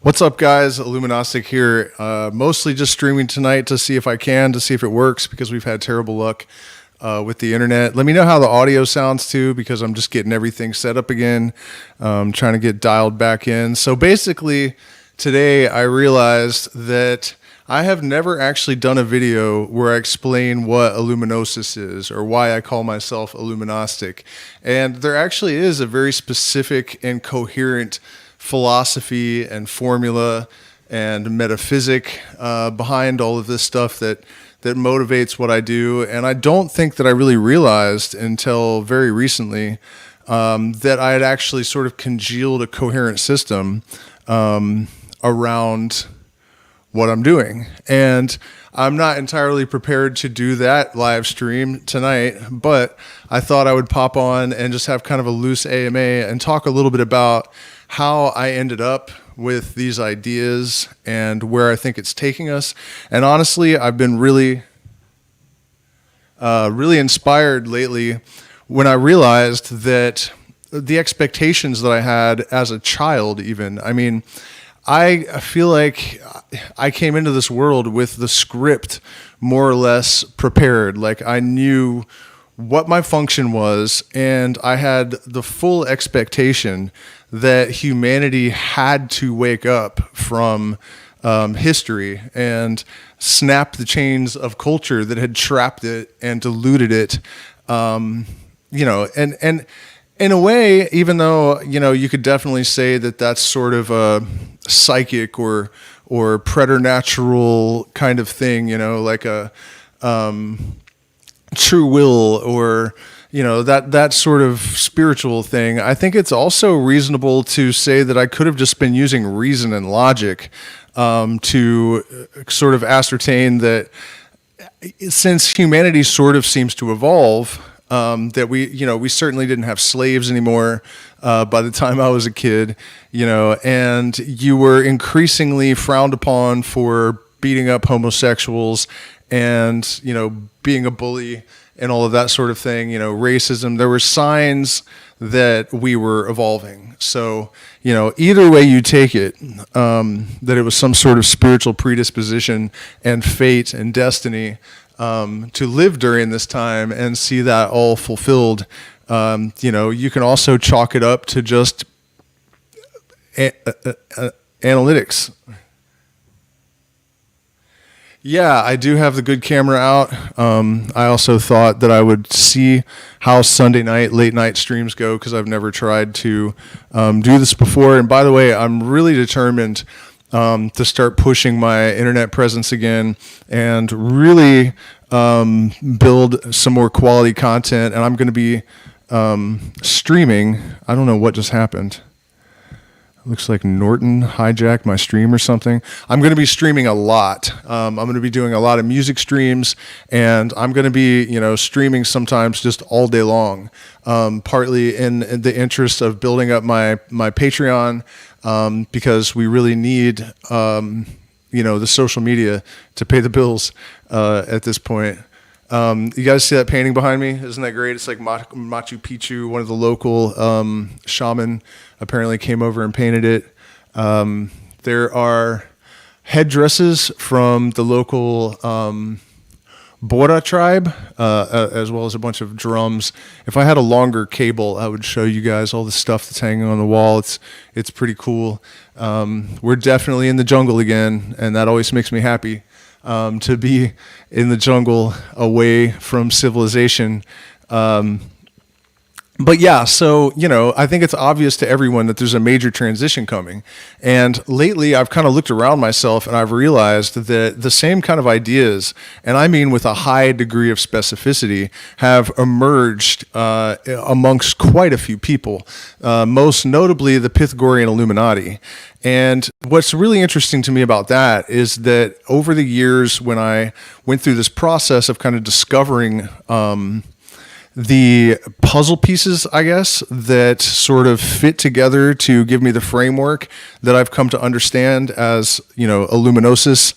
What's up, guys? Illumignostic here. Mostly just streaming tonight to see if I can, to see if it works, because we've had terrible luck with the internet. Let me know how the audio sounds too, because I'm just getting everything set up again, trying to get dialed back in. So basically, today I realized that I have never actually done a video where I explain what IllumiGnosis is or why I call myself Illumignostic. And there actually is a very specific and coherent philosophy and formula and metaphysic behind all of this stuff that motivates what I do. And I don't think that I really realized until very recently that I had actually sort of congealed a coherent system around what I'm doing. And I'm not entirely prepared to do that live stream tonight, but I thought I would pop on and just have kind of a loose AMA and talk a little bit about how I ended up with these ideas and where I think it's taking us. And honestly, I've been really inspired lately when I realized that the expectations that I had as a child even, I mean, I feel like I came into this world with the script more or less prepared. Like I knew what my function was, and I had the full expectation that humanity had to wake up from history and snap the chains of culture that had trapped it and diluted it. And in a way, even though, you could definitely say that that's sort of a psychic or preternatural kind of thing, like a true will or, that sort of spiritual thing. I think it's also reasonable to say that I could have just been using reason and logic to sort of ascertain that since humanity sort of seems to evolve, that we certainly didn't have slaves anymore by the time I was a kid, and you were increasingly frowned upon for beating up homosexuals and, being a bully and all of that sort of thing, racism. There were signs that we were evolving. So, either way you take it, that it was some sort of spiritual predisposition and fate and destiny to live during this time and see that all fulfilled. You can also chalk it up to just analytics. Yeah, I do have the good camera out. I also thought that I would see how Sunday night, late night streams go, because I've never tried to do this before. And by the way, I'm really determined to start pushing my internet presence again and really build some more quality content. And I'm going to be streaming. I don't know what just happened. Looks like Norton hijacked my stream or something. I'm going to be streaming a lot. I'm going to be doing a lot of music streams, and I'm going to be, streaming sometimes just all day long, partly in the interest of building up my Patreon, because we really need, the social media to pay the bills at this point. You guys see that painting behind me? Isn't that great? It's like Machu Picchu. One of the local shaman apparently came over and painted it. There are headdresses from the local Bora tribe, as well as a bunch of drums. If I had a longer cable, I would show you guys all the stuff that's hanging on the wall. It's pretty cool. We're definitely in the jungle again, and that always makes me happy. To be in the jungle away from civilization. But yeah, so, I think it's obvious to everyone that there's a major transition coming. And lately I've kind of looked around myself and I've realized that the same kind of ideas, and I mean with a high degree of specificity, have emerged amongst quite a few people, most notably the Pythagorean Illuminati. And what's really interesting to me about that is that over the years when I went through this process of kind of discovering the puzzle pieces, I guess, that sort of fit together to give me the framework that I've come to understand as, IllumiGnosis,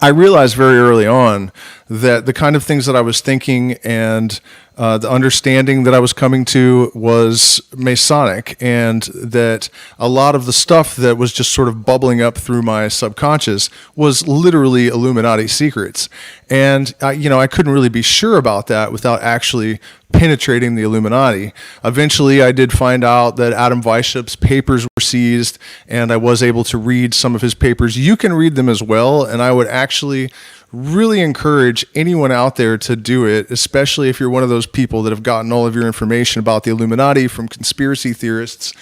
I realized very early on that the kind of things that I was thinking and the understanding that I was coming to was Masonic, and that a lot of the stuff that was just sort of bubbling up through my subconscious was literally Illuminati secrets. And I couldn't really be sure about that without actually penetrating the Illuminati. Eventually, I did find out that Adam Weisshup's papers were seized, and I was able to read some of his papers. You can read them as well, and I would actually really encourage anyone out there to do it, especially if you're one of those people that have gotten all of your information about the Illuminati from conspiracy theorists,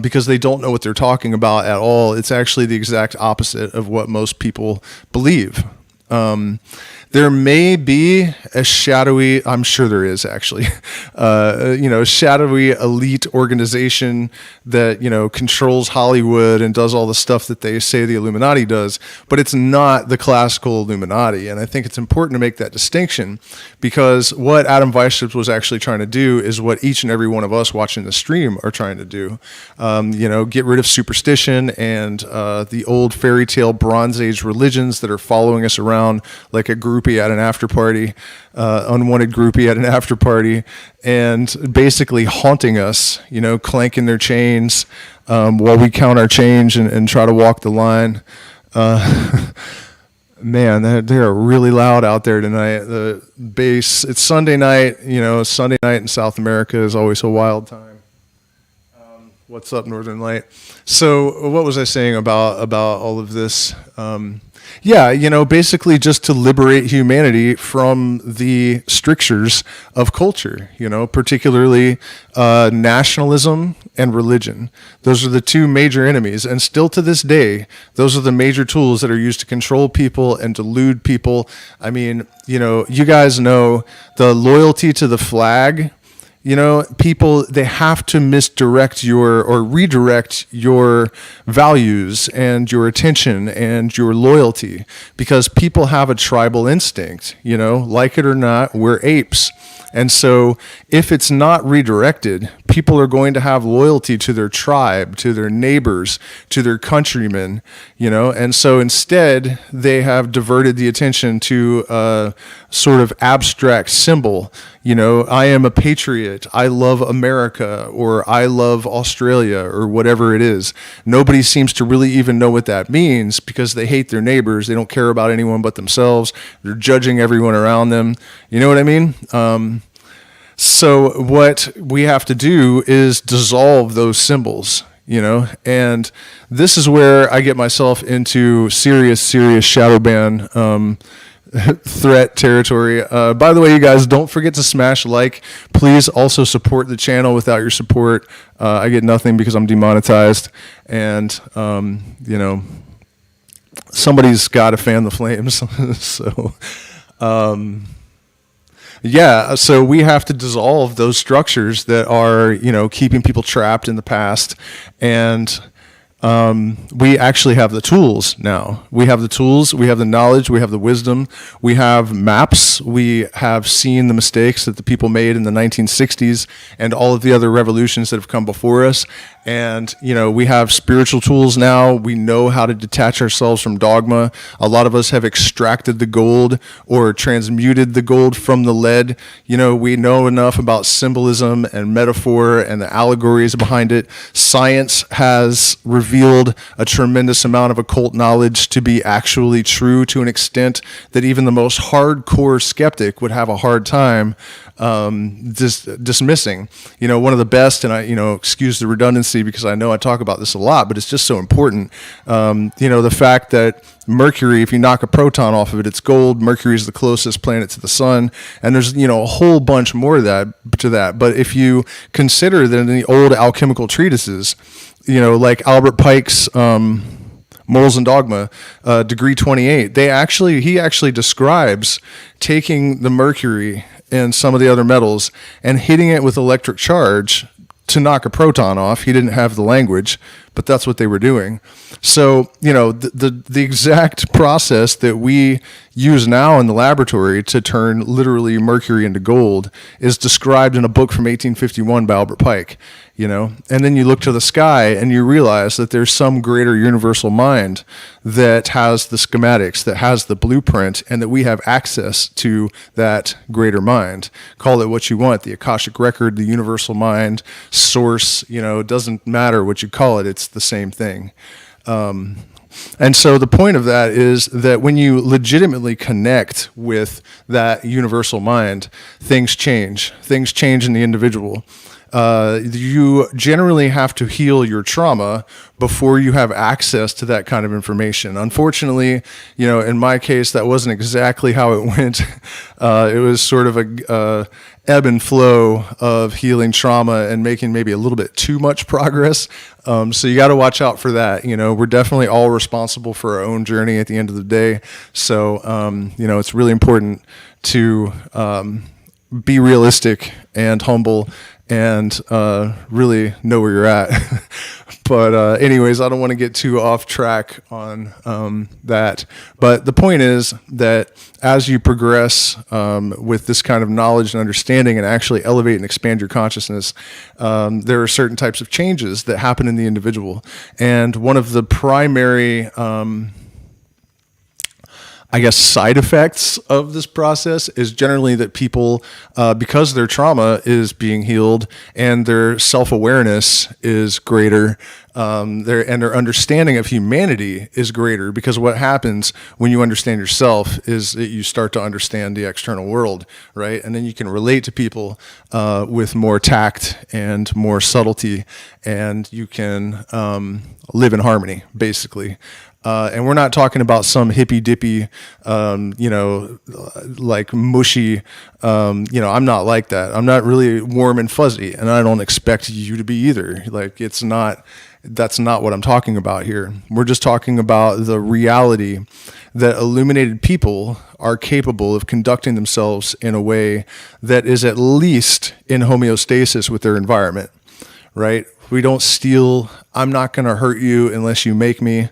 because they don't know what they're talking about at all. It's actually the exact opposite of what most people believe. There may be a shadowy, I'm sure there is actually, a shadowy elite organization that, controls Hollywood and does all the stuff that they say the Illuminati does, but it's not the classical Illuminati. And I think it's important to make that distinction, because what Adam Weishaupt was actually trying to do is what each and every one of us watching the stream are trying to do. Get rid of superstition and the old fairy tale Bronze Age religions that are following us around like a groupie at an after party, unwanted groupie at an after party, and basically haunting us, clanking their chains while we count our change and try to walk the line. Man, they are really loud out there tonight. The bass, it's Sunday night, Sunday night in South America is always a wild time. What's up, Northern Light? So what was I saying about all of this? Basically just to liberate humanity from the strictures of culture, particularly nationalism and religion. Those are the two major enemies. And still to this day, those are the major tools that are used to control people and delude people. I mean, you guys know the loyalty to the flag. People, they have to misdirect or redirect your values and your attention and your loyalty, because people have a tribal instinct, like it or not, we're apes. And so if it's not redirected, people are going to have loyalty to their tribe, to their neighbors, to their countrymen, and so instead they have diverted the attention to a sort of abstract symbol. I am a patriot, I love America, or I love Australia, or whatever it is. Nobody seems to really even know what that means, because they hate their neighbors, they don't care about anyone but themselves, they're judging everyone around them. You know what I mean? So what we have to do is dissolve those symbols, and this is where I get myself into serious shadow ban threat territory. By the way, you guys, don't forget to smash like. Please also support the channel. Without your support, I get nothing because I'm demonetized, and somebody's got to fan the flames. So so we have to dissolve those structures that are, keeping people trapped in the past. And we actually have the tools now. We have the tools, we have the knowledge, we have the wisdom, we have maps, we have seen the mistakes that the people made in the 1960s and all of the other revolutions that have come before us. And, we have spiritual tools now. We know how to detach ourselves from dogma. A lot of us have extracted the gold or transmuted the gold from the lead. We know enough about symbolism and metaphor and the allegories behind it. Science has revealed a tremendous amount of occult knowledge to be actually true to an extent that even the most hardcore skeptic would have a hard time dismissing. One of the best, and I, excuse the redundancy because I know I talk about this a lot, but it's just so important. The fact that Mercury, if you knock a proton off of it, it's gold. Mercury is the closest planet to the sun, and there's a whole bunch more to that. But if you consider that in the old alchemical treatises, like Albert Pike's Morals and Dogma, Degree 28, he actually describes taking the mercury and some of the other metals and hitting it with electric charge to knock a proton off. He didn't have the language, but that's what they were doing. So, the exact process that we use now in the laboratory to turn literally mercury into gold is described in a book from 1851 by Albert Pike, and then you look to the sky and you realize that there's some greater universal mind that has the schematics, that has the blueprint, and that we have access to that greater mind. Call it what you want, the Akashic record, the universal mind, source, it doesn't matter what you call it, it's the same thing. And so the point of that is that when you legitimately connect with that universal mind, things change. Things change in the individual. You generally have to heal your trauma before you have access to that kind of information. Unfortunately, in my case, that wasn't exactly how it went. It was sort of a ebb and flow of healing trauma and making maybe a little bit too much progress. So you got to watch out for that. We're definitely all responsible for our own journey at the end of the day. So, it's really important to be realistic and humble and really know where you're at. But anyways, I don't want to get too off track on that. But the point is that as you progress with this kind of knowledge and understanding and actually elevate and expand your consciousness, there are certain types of changes that happen in the individual. And one of the primary side effects of this process is generally that people, because their trauma is being healed and their self-awareness is greater, their understanding of humanity is greater, because what happens when you understand yourself is that you start to understand the external world, right? And then you can relate to people with more tact and more subtlety, and you can live in harmony, basically. And we're not talking about some hippy dippy, like mushy, I'm not like that. I'm not really warm and fuzzy, and I don't expect you to be either. Like, that's not what I'm talking about here. We're just talking about the reality that illuminated people are capable of conducting themselves in a way that is at least in homeostasis with their environment, right? We don't steal. I'm not going to hurt you unless you make me.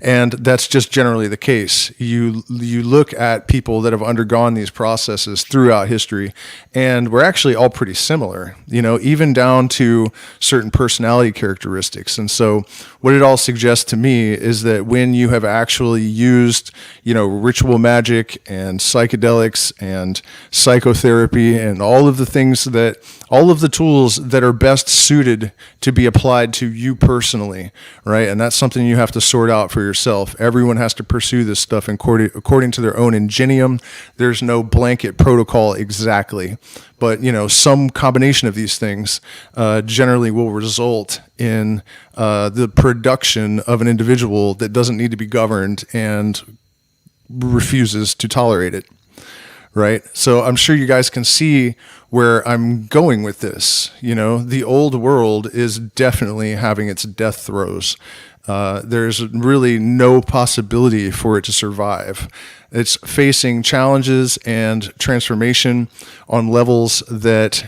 And that's just generally the case. You look at people that have undergone these processes throughout history, and we're actually all pretty similar, even down to certain personality characteristics. And so what it all suggests to me is that when you have actually used, ritual magic and psychedelics and psychotherapy and all of the tools that are best suited to be applied to you personally, right? And that's something you have to sort out for yourself. Everyone has to pursue this stuff according to their own ingenium. There's no blanket protocol exactly, but some combination of these things generally will result in the production of an individual that doesn't need to be governed and refuses to tolerate it. Right? So I'm sure you guys can see where I'm going with this. The old world is definitely having its death throes. There's really no possibility for it to survive. It's facing challenges and transformation on levels that,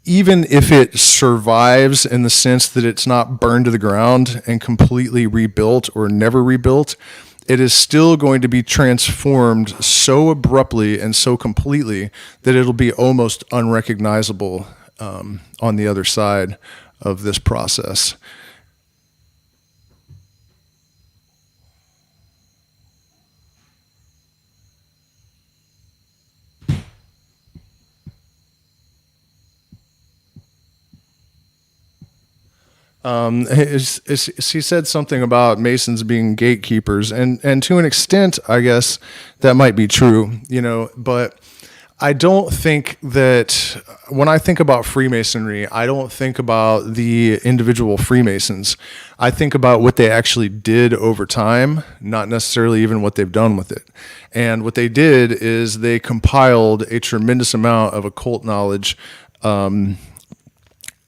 even if it survives in the sense that it's not burned to the ground and completely rebuilt or never rebuilt, it is still going to be transformed so abruptly and so completely that it'll be almost unrecognizable on the other side of this process. She said something about Masons being gatekeepers, and to an extent, I guess that might be true, but I don't think that when I think about Freemasonry, I don't think about the individual Freemasons. I think about what they actually did over time, not necessarily even what they've done with it. And what they did is they compiled a tremendous amount of occult knowledge,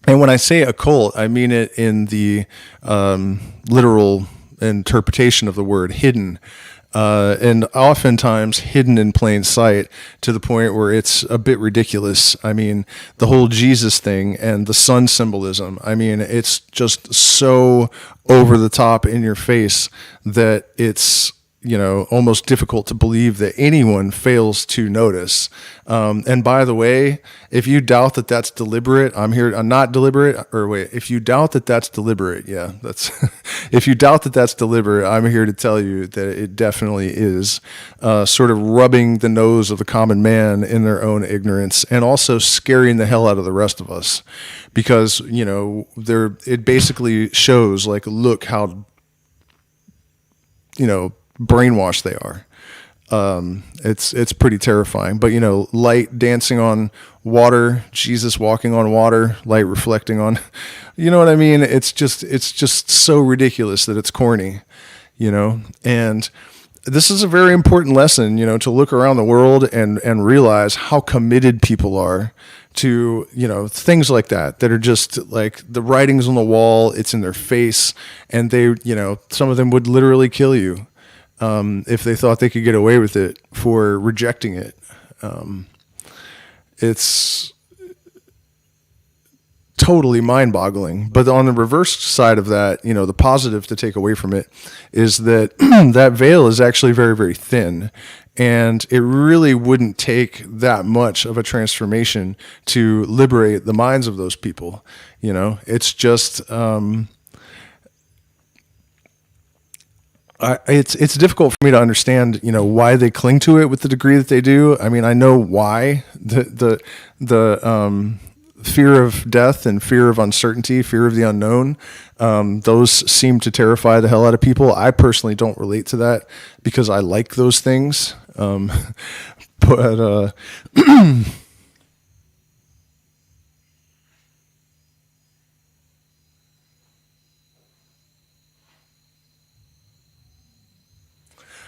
and when I say occult, I mean it in the literal interpretation of the word hidden. and oftentimes hidden in plain sight to the point where it's a bit ridiculous. I mean, the whole Jesus thing and the sun symbolism, I mean, it's just so over the top in your face that it's, almost difficult to believe that anyone fails to notice. And by the way, if you doubt that that's deliberate, not deliberate, or wait, if you doubt that that's deliberate, if you doubt that that's deliberate, I'm here to tell you that it definitely is, sort of rubbing the nose of the common man in their own ignorance, and also scaring the hell out of the rest of us, because, it basically shows, like, look how, brainwashed they are. It's pretty terrifying. But light dancing on water, Jesus walking on water, light reflecting on, you know what I mean? It's just so ridiculous that it's corny, And this is a very important lesson, to look around the world and realize how committed people are to, things like that are just like the writings on the wall. It's in their face, and they, some of them would literally kill you. If they thought they could get away with it for rejecting it. It's totally mind-boggling. But on the reverse side of that, the positive to take away from it is that that veil is actually very, very thin. And it really wouldn't take that much of a transformation to liberate the minds of those people. It's just... it's difficult for me to understand, why they cling to it with the degree that they do. I mean, I know why the fear of death and fear of uncertainty, fear of the unknown. Those seem to terrify the hell out of people. I personally don't relate to that because I like those things. But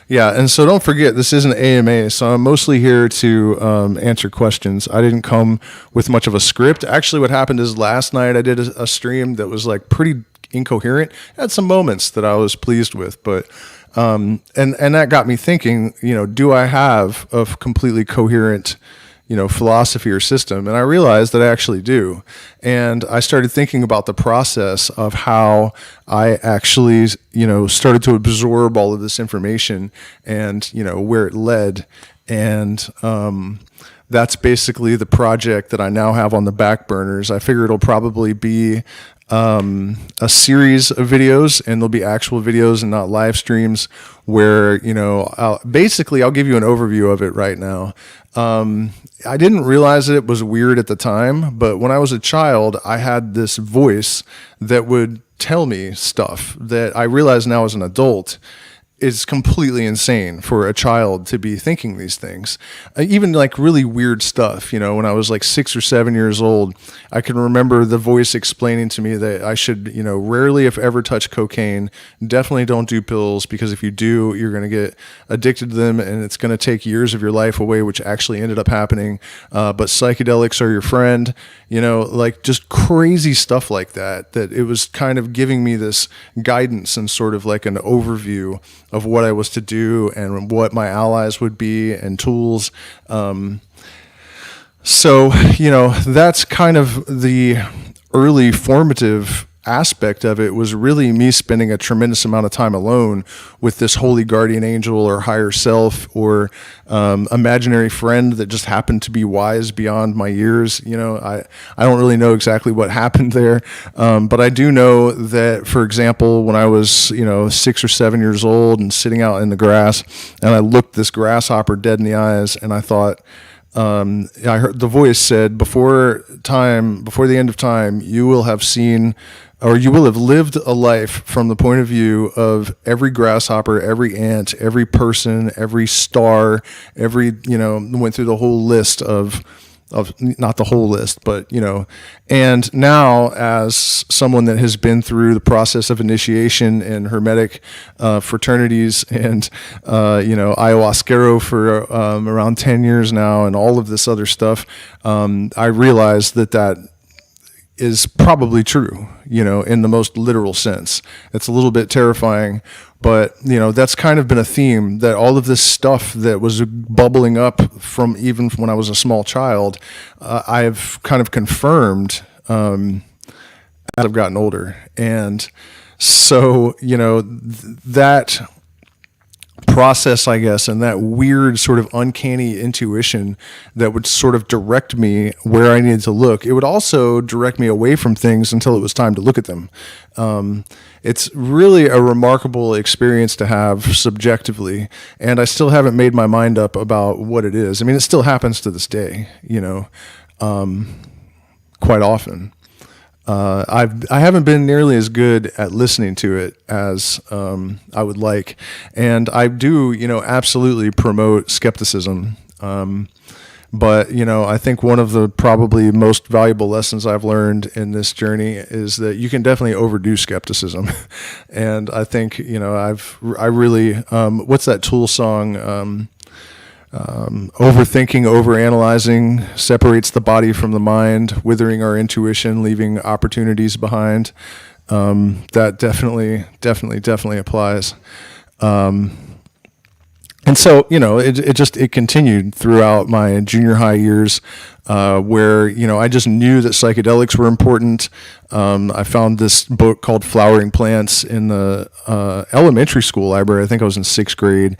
yeah, and so don't forget, this is an AMA, so I'm mostly here to answer questions. I didn't come with much of a script. Actually, what happened is last night I did a stream that was like pretty incoherent. Had some moments that I was pleased with, but and that got me thinking, do I have a completely coherent philosophy or system? And I realized that I actually do. And I started thinking about the process of how I actually, started to absorb all of this information and, where it led. And that's basically the project that I now have on the back burners. I figure it'll probably be a series of videos, and there'll be actual videos and not live streams where, I'll give you an overview of it right now. I didn't realize it was weird at the time, but when I was a child, I had this voice that would tell me stuff that I realize now as an adult is completely insane for a child to be thinking these things. Even like really weird stuff, when I was like 6 or 7 years old, I can remember the voice explaining to me that I should, rarely if ever touch cocaine. Definitely don't do pills, because if you do, you're going to get addicted to them and it's going to take years of your life away, which actually ended up happening. But psychedelics are your friend, like just crazy stuff like that it was kind of giving me this guidance and sort of like an overview of what I was to do and what my allies would be and tools. So, that's kind of the early formative aspect of it, was really me spending a tremendous amount of time alone with this holy guardian angel or higher self or imaginary friend that just happened to be wise beyond my years. I don't really know exactly what happened there, but I do know that, for example, when I was 6 or 7 years old and sitting out in the grass, and I looked this grasshopper dead in the eyes, and I thought, I heard the voice said, before the end of time, you will have seen, or you will have lived a life from the point of view of every grasshopper, every ant, every person, every star, went through the whole list of not the whole list, but, and now as someone that has been through the process of initiation and hermetic fraternities and, ayahuasquero for around 10 years now and all of this other stuff, I realized that is probably true, in the most literal sense. It's a little bit terrifying, but, that's kind of been a theme, that all of this stuff that was bubbling up from even when I was a small child, I've kind of confirmed as I've gotten older. And so, that process, I guess, and that weird sort of uncanny intuition that would sort of direct me where I needed to look. It would also direct me away from things until it was time to look at them. It's really a remarkable experience to have subjectively, and I still haven't made my mind up about what it is. I mean, it still happens to this day, quite often. I haven't been nearly as good at listening to it as I would like, and I do, absolutely promote skepticism. But I think one of the probably most valuable lessons I've learned in this journey is that you can definitely overdo skepticism, and I think I really what's that Tool song? Overthinking, overanalyzing separates the body from the mind, withering our intuition, leaving opportunities behind. That definitely applies. And so, it continued throughout my junior high years, where, I just knew that psychedelics were important. I found this book called Flowering Plants in the elementary school library. I think I was in 6th grade.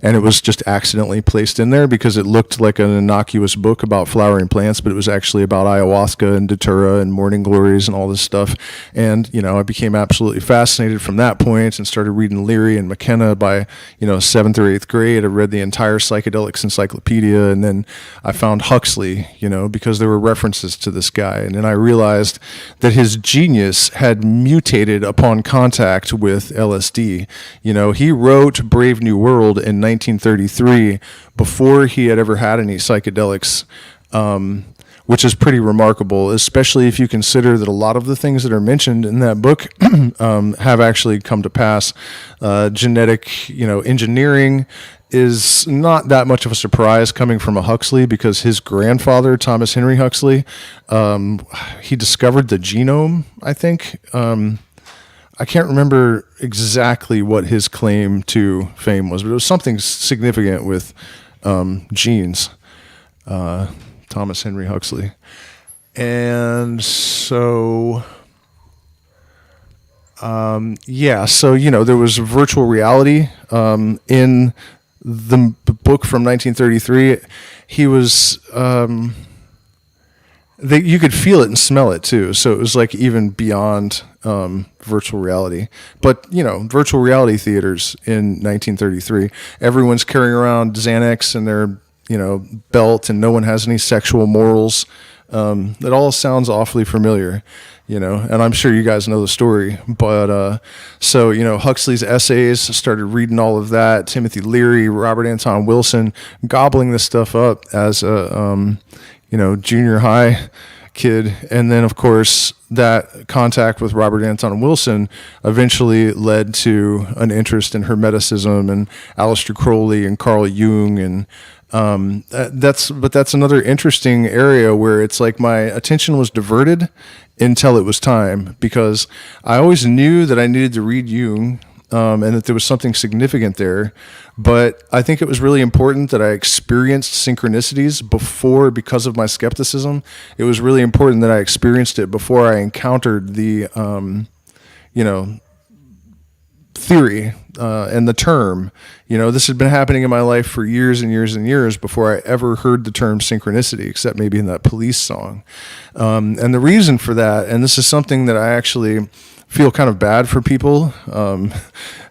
And it was just accidentally placed in there because it looked like an innocuous book about flowering plants, but it was actually about ayahuasca and datura and morning glories and all this stuff. And, I became absolutely fascinated from that point and started reading Leary and McKenna by, 7th or 8th grade. I read the entire Psychedelics encyclopedia, and then I found Huxley, because there were references to this guy. And then I realized that his genius had mutated upon contact with LSD. He wrote Brave New World in 1933 before he had ever had any psychedelics, which is pretty remarkable, especially if you consider that a lot of the things that are mentioned in that book have actually come to pass. Genetic, engineering is not that much of a surprise coming from a Huxley, because his grandfather, Thomas Henry Huxley, he discovered the genome, I think. I can't remember exactly what his claim to fame was, but it was something significant with genes. Thomas Henry Huxley. And so, there was virtual reality in the book from 1933. He was... you could feel it and smell it too. So it was like even beyond virtual reality. But, virtual reality theaters in 1933, everyone's carrying around Xanax in their, belt, and no one has any sexual morals. It all sounds awfully familiar, and I'm sure you guys know the story. But so, Huxley's essays, started reading all of that. Timothy Leary, Robert Anton Wilson, gobbling this stuff up as a, junior high kid. And then, of course, that contact with Robert Anton Wilson eventually led to an interest in Hermeticism and Aleister Crowley and Carl Jung. And that's another interesting area where it's like my attention was diverted until it was time, because I always knew that I needed to read Jung, and that there was something significant there. But I think it was really important that I experienced synchronicities because of my skepticism. It was really important that I experienced it before I encountered the, theory and the term. This had been happening in my life for years and years and years before I ever heard the term synchronicity, except maybe in that Police song. And the reason for that, and this is something that I actually feel kind of bad for people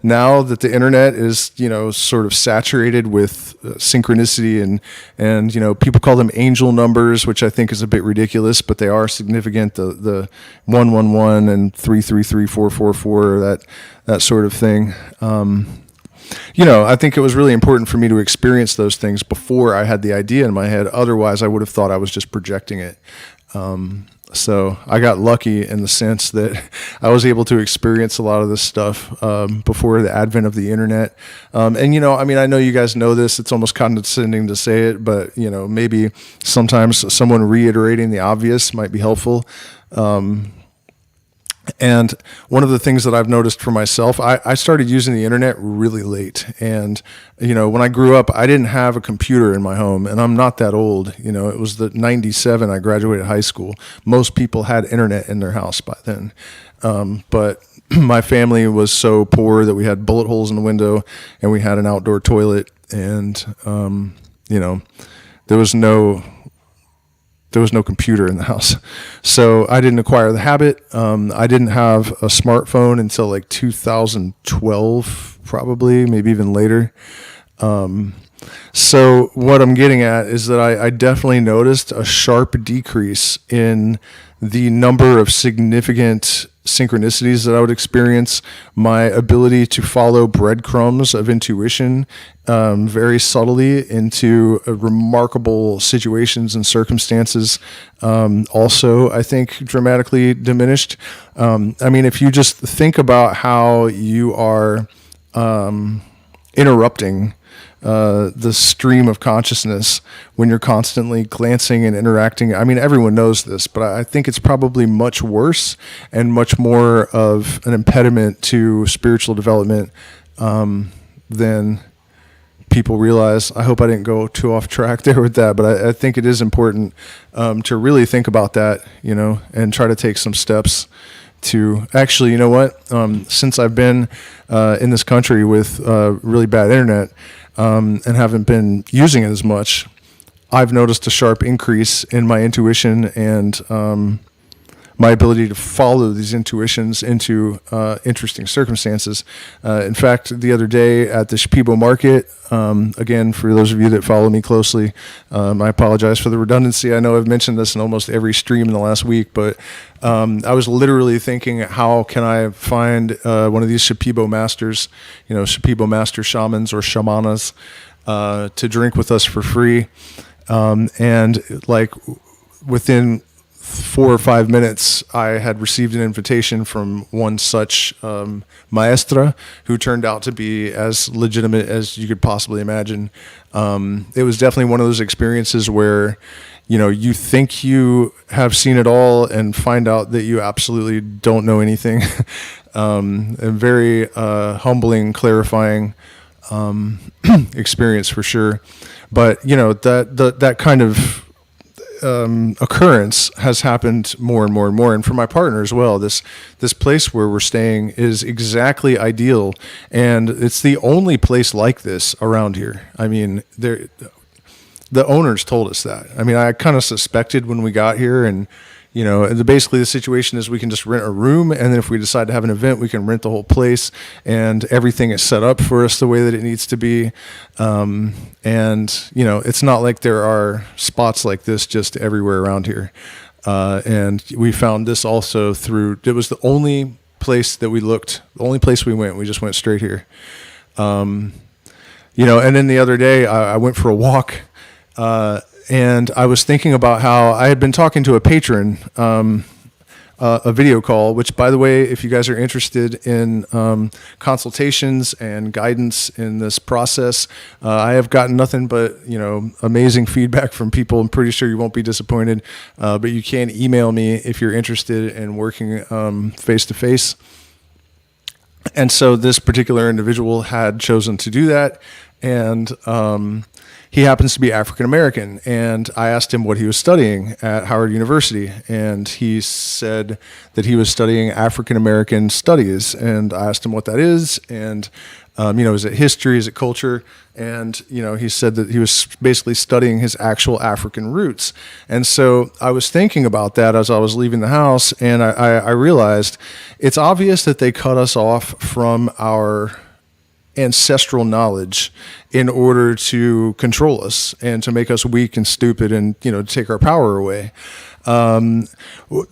now that the internet is, sort of saturated with synchronicity, and people call them angel numbers, which I think is a bit ridiculous, but they are significant. The 111 and 333 that sort of thing. I think it was really important for me to experience those things before I had the idea in my head. Otherwise, I would have thought I was just projecting it. So I got lucky in the sense that I was able to experience a lot of this stuff before the advent of the internet. And, you know, I mean, I know you guys know this. It's almost condescending to say it, but, you know, maybe sometimes someone reiterating the obvious might be helpful. And one of the things that I've noticed for myself, I started using the internet really late. And, you know, when I grew up, I didn't have a computer in my home, and I'm not that old. You know, it was the 97 I graduated high school. Most people had internet in their house by then. But my family was so poor that we had bullet holes in the window, and we had an outdoor toilet. And, you know, there was no computer in the house. So I didn't acquire the habit. I didn't have a smartphone until like 2012, probably, maybe even later. So what I'm getting at is that I definitely noticed a sharp decrease in the number of significant synchronicities that I would experience, my ability to follow breadcrumbs of intuition very subtly into remarkable situations and circumstances also, I think, dramatically diminished. I mean, if you just think about how you are interrupting the stream of consciousness when you're constantly glancing and interacting. I mean, everyone knows this, but I think it's probably much worse and much more of an impediment to spiritual development than people realize. I hope I didn't go too off track there with that, but I think it is important to really think about that, you know, and try to take some steps to actually, you know what, since I've been in this country with really bad internet, and haven't been using it as much, I've noticed a sharp increase in my intuition and my ability to follow these intuitions into interesting circumstances. In fact, the other day at the Shipibo market, again, for those of you that follow me closely, I apologize for the redundancy. I know I've mentioned this in almost every stream in the last week, but I was literally thinking, how can I find one of these Shipibo masters, you know, Shipibo master shamans or shamanas, to drink with us for free. And like within 4 or 5 minutes, I had received an invitation from one such maestra who turned out to be as legitimate as you could possibly imagine. It was definitely one of those experiences where, you know, you think you have seen it all and find out that you absolutely don't know anything. And very humbling, clarifying experience for sure. But, you know, that kind of occurrence has happened more and more and more. And for my partner as well, this place where we're staying is exactly ideal. And it's the only place like this around here. I mean, the owners told us that. I mean, I kind of suspected when we got here, and, you know, basically the situation is we can just rent a room, and then if we decide to have an event, we can rent the whole place, and everything is set up for us the way that it needs to be. And, you know, it's not like there are spots like this just everywhere around here. And we found this also through, it was the only place that we looked, the only place we went. We just went straight here. You know, and then the other day I went for a walk, and I was thinking about how I had been talking to a patron, a video call, which, by the way, if you guys are interested in consultations and guidance in this process, I have gotten nothing but, you know, amazing feedback from people. I'm pretty sure you won't be disappointed, but you can email me if you're interested in working face-to-face. And so this particular individual had chosen to do that, and he happens to be African American, and I asked him what he was studying at Howard University, and he said that he was studying African American studies, and I asked him what that is, and you know, is it history, is it culture? And, you know, he said that he was basically studying his actual African roots. And so I was thinking about that as I was leaving the house, and I realized it's obvious that they cut us off from our ancestral knowledge in order to control us and to make us weak and stupid and, you know, take our power away.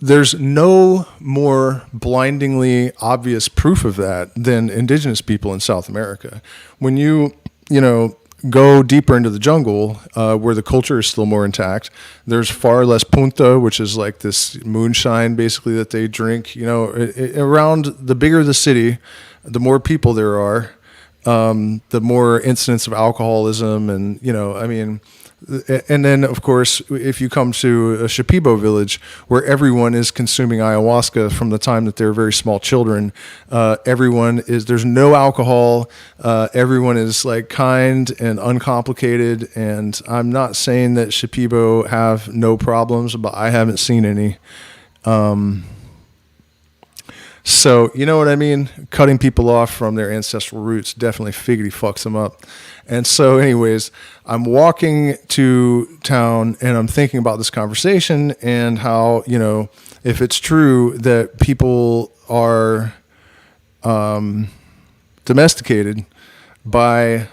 There's no more blindingly obvious proof of that than indigenous people in South America. When you know, go deeper into the jungle, where the culture is still more intact, there's far less punta, which is like this moonshine basically that they drink. Around the bigger the city, the more people there are, the more incidents of alcoholism, and and then of course, if you come to a Shipibo village where everyone is consuming ayahuasca from the time that they're very small children, there's no alcohol, everyone is like kind and uncomplicated, and I'm not saying that Shipibo have no problems, but I haven't seen any. So, you know what I mean? Cutting people off from their ancestral roots definitely figgity fucks them up. And so anyways, I'm walking to town and I'm thinking about this conversation and how, if it's true that people are domesticated by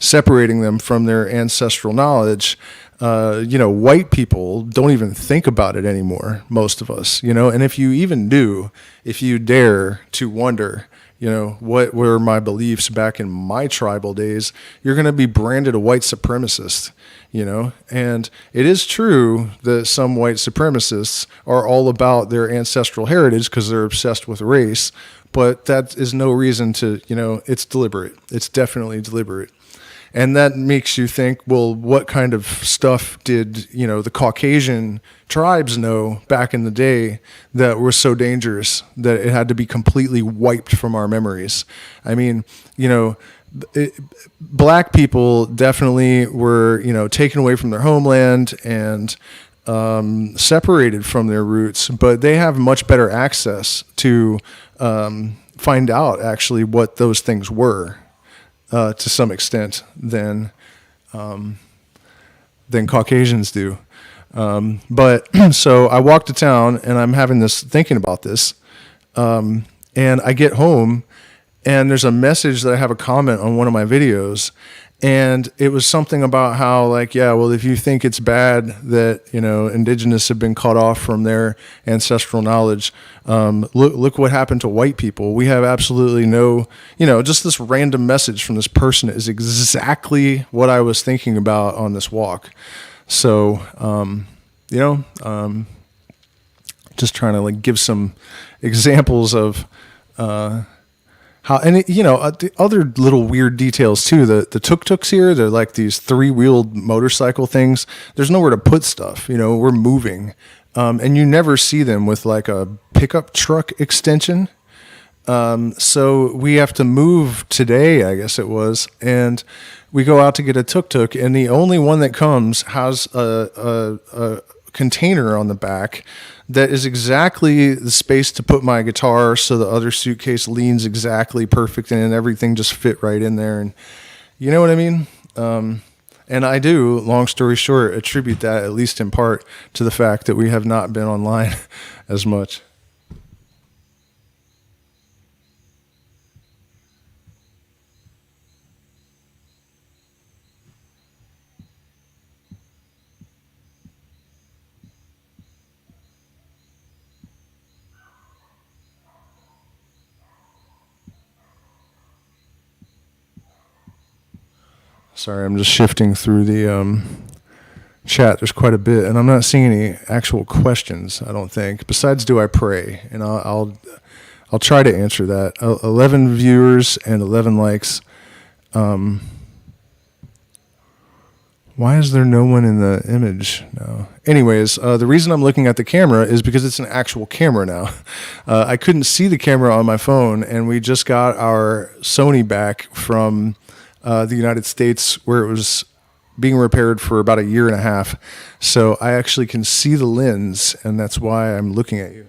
separating them from their ancestral knowledge, white people don't even think about it anymore, most of us, and if you even do, if you dare to wonder, what were my beliefs back in my tribal days, you're going to be branded a white supremacist, and it is true that some white supremacists are all about their ancestral heritage because they're obsessed with race, but that is no reason to, it's deliberate. It's definitely deliberate. And that makes you think, well, what kind of stuff did, the Caucasian tribes know back in the day that was so dangerous that it had to be completely wiped from our memories? I mean, black people definitely were, taken away from their homeland and separated from their roots, but they have much better access to find out actually what those things were. To some extent than Caucasians do. But so I walk to town and I'm thinking about this. And I get home and there's a message that I have a comment on one of my videos. And it was something about how if you think it's bad that, indigenous have been cut off from their ancestral knowledge, look what happened to white people. We have absolutely no, just this random message from this person is exactly what I was thinking about on this walk. So, just trying to give some examples of, how, and the other little weird details too. The tuk-tuks here, they're like these 3-wheeled motorcycle things. There's nowhere to put stuff. We're moving, and you never see them with like a pickup truck extension. So we have to move today, I guess it was, and we go out to get a tuk-tuk, and the only one that comes has a container on the back that is exactly the space to put my guitar, so the other suitcase leans exactly perfect and everything just fit right in there. And you know what I mean? And I do, long story short, attribute that, at least in part, to the fact that we have not been online as much. Sorry, I'm just shifting through the chat. There's quite a bit, and I'm not seeing any actual questions, I don't think. Besides, do I pray? And I'll try to answer that. 11 viewers and 11 likes. Why is there no one in the image now? Anyways, the reason I'm looking at the camera is because it's an actual camera now. I couldn't see the camera on my phone, and we just got our Sony back from the United States, where it was being repaired for about 1.5 years. So I actually can see the lens, and that's why I'm looking at you.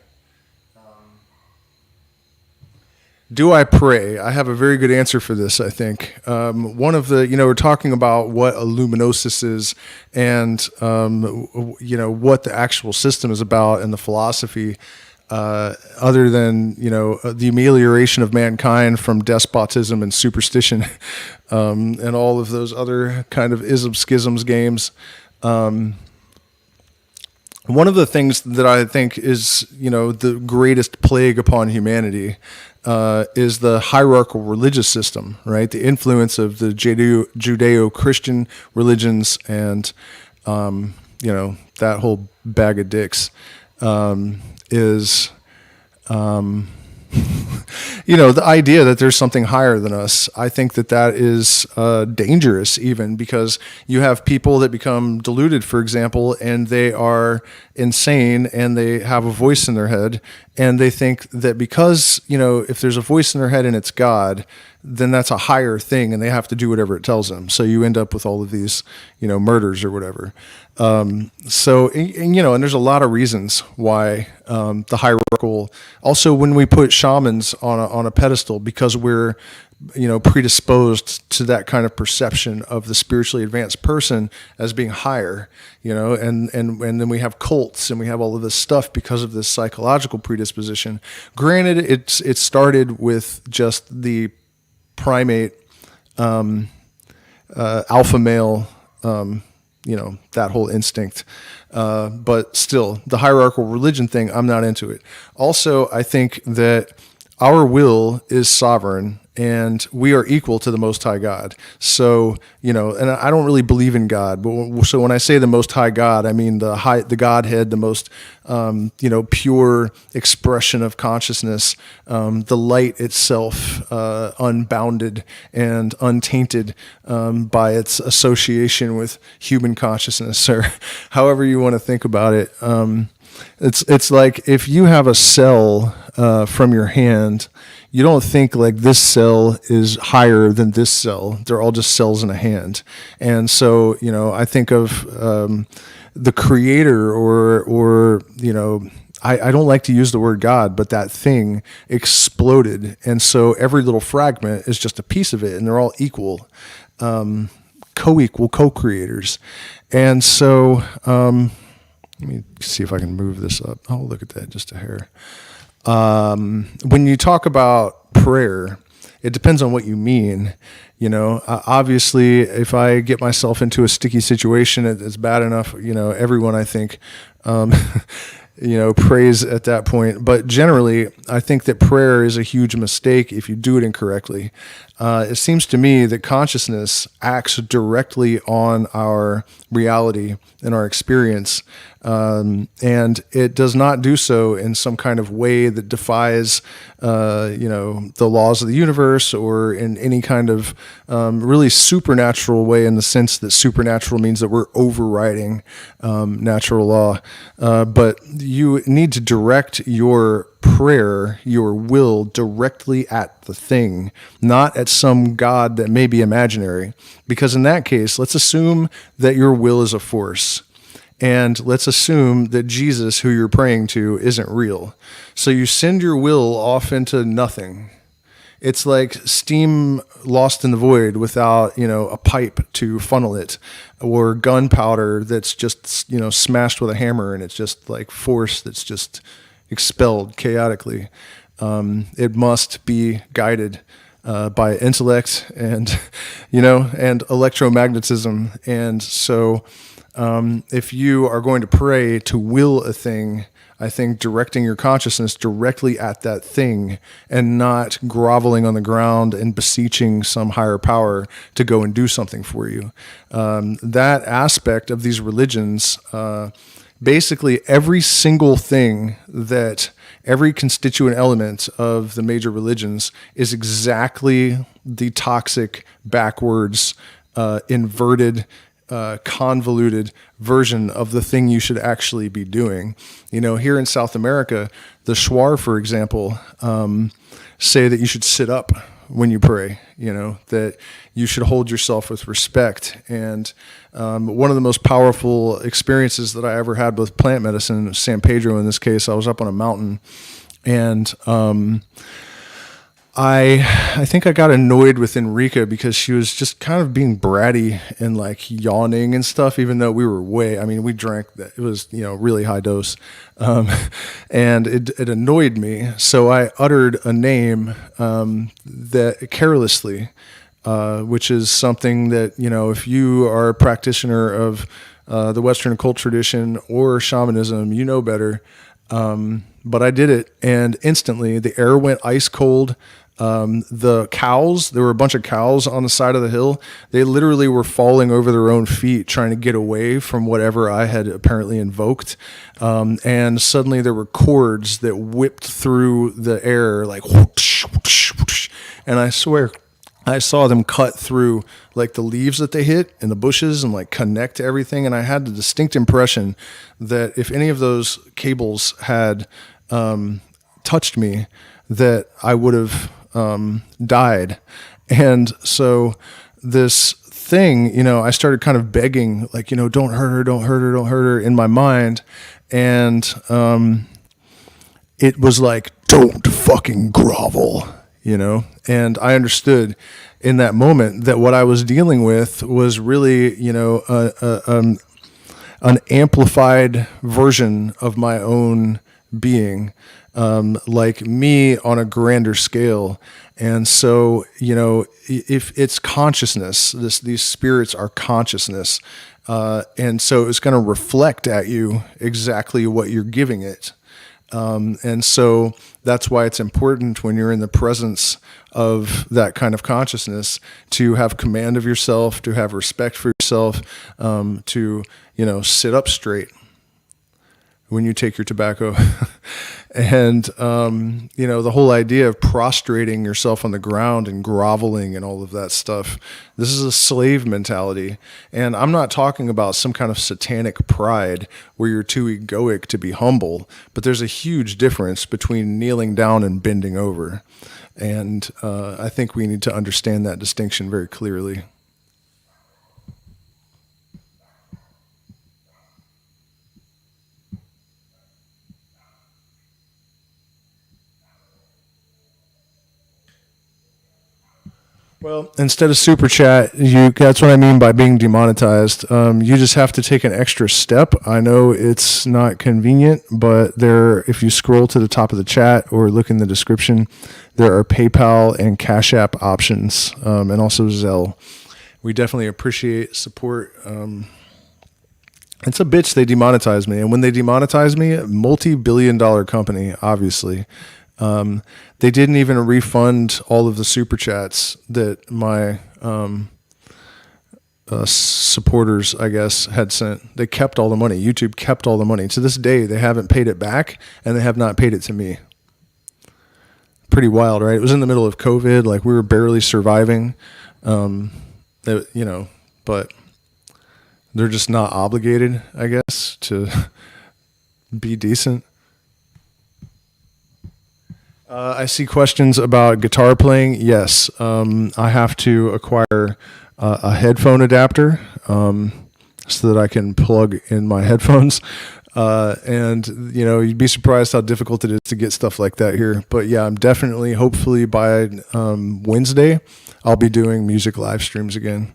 Do I pray? I have a very good answer for this, I think. One of the, we're talking about what IllumiGnosis is and, what the actual system is about and the philosophy. Other than, the amelioration of mankind from despotism and superstition, and all of those other kind of ism schisms games. One of the things that I think is, the greatest plague upon humanity, is the hierarchical religious system, right? The influence of the Judeo-Christian religions and, that whole bag of dicks is, the idea that there's something higher than us. I think that is dangerous, even because you have people that become deluded, for example, and they are insane and they have a voice in their head, and they think that because, if there's a voice in their head and it's God, then that's a higher thing and they have to do whatever it tells them. So you end up with all of these, murders or whatever. And there's a lot of reasons why the hierarchical. Also, when we put shamans on a pedestal, because we're predisposed to that kind of perception of the spiritually advanced person as being higher, and then we have cults and we have all of this stuff because of this psychological predisposition. Granted, it started with just the primate alpha male, that whole instinct. But still, the hierarchical religion thing, I'm not into it. Also, I think that our will is sovereign and we are equal to the Most High God. So, and I don't really believe in God, but so when I say the Most High God, I mean the Godhead, the most, pure expression of consciousness, the light itself, unbounded and untainted by its association with human consciousness, or however you want to think about it. It's like if you have a cell from your hand, you don't think like this cell is higher than this cell. They're all just cells in a hand. And so, I think of the creator or I don't like to use the word God, but that thing exploded. And so every little fragment is just a piece of it, and they're all equal, co-equal, co-creators. And so let me see if I can move this up. Oh, look at that, just a hair. When you talk about prayer, it depends on what you mean. Obviously, if I get myself into a sticky situation, it's bad enough. Everyone, I think, prays at that point. But generally, I think that prayer is a huge mistake if you do it incorrectly. It seems to me that consciousness acts directly on our reality and our experience. And it does not do so in some kind of way that defies, the laws of the universe, or in any kind of really supernatural way, in the sense that supernatural means that we're overriding natural law. But you need to direct your prayer, your will, directly at the thing, not at some God that may be imaginary. Because in that case, let's assume that your will is a force. And let's assume that Jesus, who you're praying to, isn't real. So you send your will off into nothing. It's like steam lost in the void without, a pipe to funnel it, or gunpowder that's just, smashed with a hammer, and it's just like force that's just expelled chaotically. It must be guided by intellect and, and electromagnetism. And so if you are going to pray to will a thing, I think directing your consciousness directly at that thing and not groveling on the ground and beseeching some higher power to go and do something for you. That aspect of these religions, basically every single thing that every constituent element of the major religions is exactly the toxic, backwards, inverted, convoluted version of the thing you should actually be doing. Here in South America, the Shuar, for example, say that you should sit up when you pray, that you should hold yourself with respect. And one of the most powerful experiences that I ever had with plant medicine, San Pedro in this case, I was up on a mountain, and I think I got annoyed with Enrica because she was just kind of being bratty and like yawning and stuff, even though we were we drank, it was, really high dose. And it annoyed me. So I uttered a name, that carelessly, which is something that, if you are a practitioner of, the Western occult tradition or shamanism, better. but I did it, and instantly the air went ice cold. The cows, there were a bunch of cows on the side of the hill. They literally were falling over their own feet trying to get away from whatever I had apparently invoked. And suddenly there were cords that whipped through the air like whoosh, whoosh, whoosh. And I swear I saw them cut through like the leaves that they hit and the bushes and like connect to everything. And I had the distinct impression that if any of those cables had touched me, that I would have died. And so this thing, I started kind of begging, like, don't hurt her, don't hurt her, don't hurt her in my mind. And it was like, don't fucking grovel, and I understood in that moment that what I was dealing with was really, an amplified version of my own being, like me on a grander scale. And so, if it's consciousness, these spirits are consciousness. And so it's going to reflect at you exactly what you're giving it. And so that's why it's important when you're in the presence of that kind of consciousness to have command of yourself, to have respect for yourself, to, sit up straight when you take your tobacco. And, the whole idea of prostrating yourself on the ground and groveling and all of that stuff, this is a slave mentality. And I'm not talking about some kind of satanic pride where you're too egoic to be humble, but there's a huge difference between kneeling down and bending over. And I think we need to understand that distinction very clearly. Well, instead of super chat, that's what I mean by being demonetized. You just have to take an extra step. I know it's not convenient, but if you scroll to the top of the chat or look in the description, there are PayPal and Cash App options, and also Zelle. We definitely appreciate support. It's a bitch they demonetize me. And when they demonetize me, a multi-billion-dollar company, obviously, they didn't even refund all of the super chats that my supporters, I guess, had sent. They kept all the money. YouTube kept all the money. To this day, they haven't paid it back, and they have not paid it to me. Pretty wild, right? It was in the middle of COVID. Like, we were barely surviving, but they're just not obligated, I guess, to be decent. I see questions about guitar playing. Yes, I have to acquire a headphone adapter so that I can plug in my headphones. And, you'd be surprised how difficult it is to get stuff like that here. But yeah, I'm definitely, hopefully by Wednesday, I'll be doing music live streams again.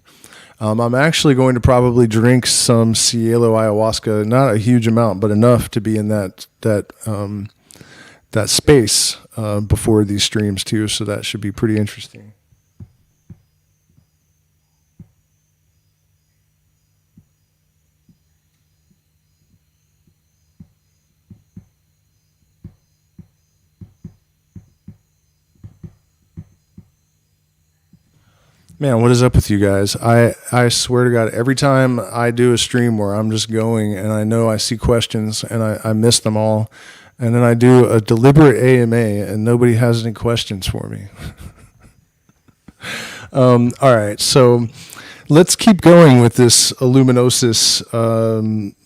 I'm actually going to probably drink some Cielo ayahuasca, not a huge amount, but enough to be in that space before these streams too, so that should be pretty interesting. Man, what is up with you guys? I swear to God, every time I do a stream where I'm just going and I know I see questions and I miss them all, and then I do a deliberate AMA and nobody has any questions for me. All right, so let's keep going with this IllumiGnosis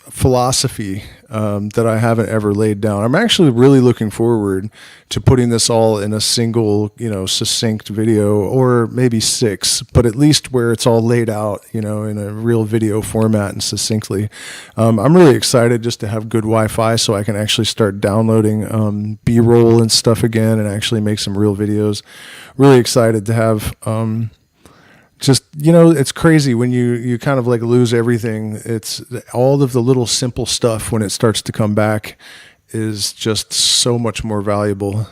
philosophy that I haven't ever laid down. I'm actually really looking forward to putting this all in a single, succinct video, or maybe 6, but at least where it's all laid out, in a real video format and succinctly. I'm really excited just to have good Wi-Fi so I can actually start downloading B-roll and stuff again and actually make some real videos. Really excited to have just, it's crazy when you kind of like lose everything. It's all of the little simple stuff when it starts to come back is just so much more valuable.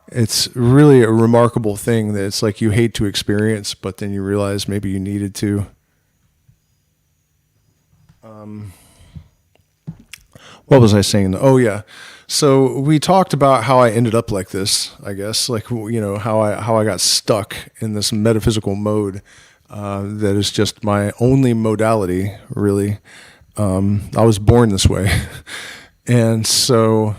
It's really a remarkable thing that it's like you hate to experience, but then you realize maybe you needed to. What was I saying? Oh yeah. So we talked about how I ended up like this, I guess, like, how I got stuck in this metaphysical mode, that is just my only modality, really. I was born this way. And so,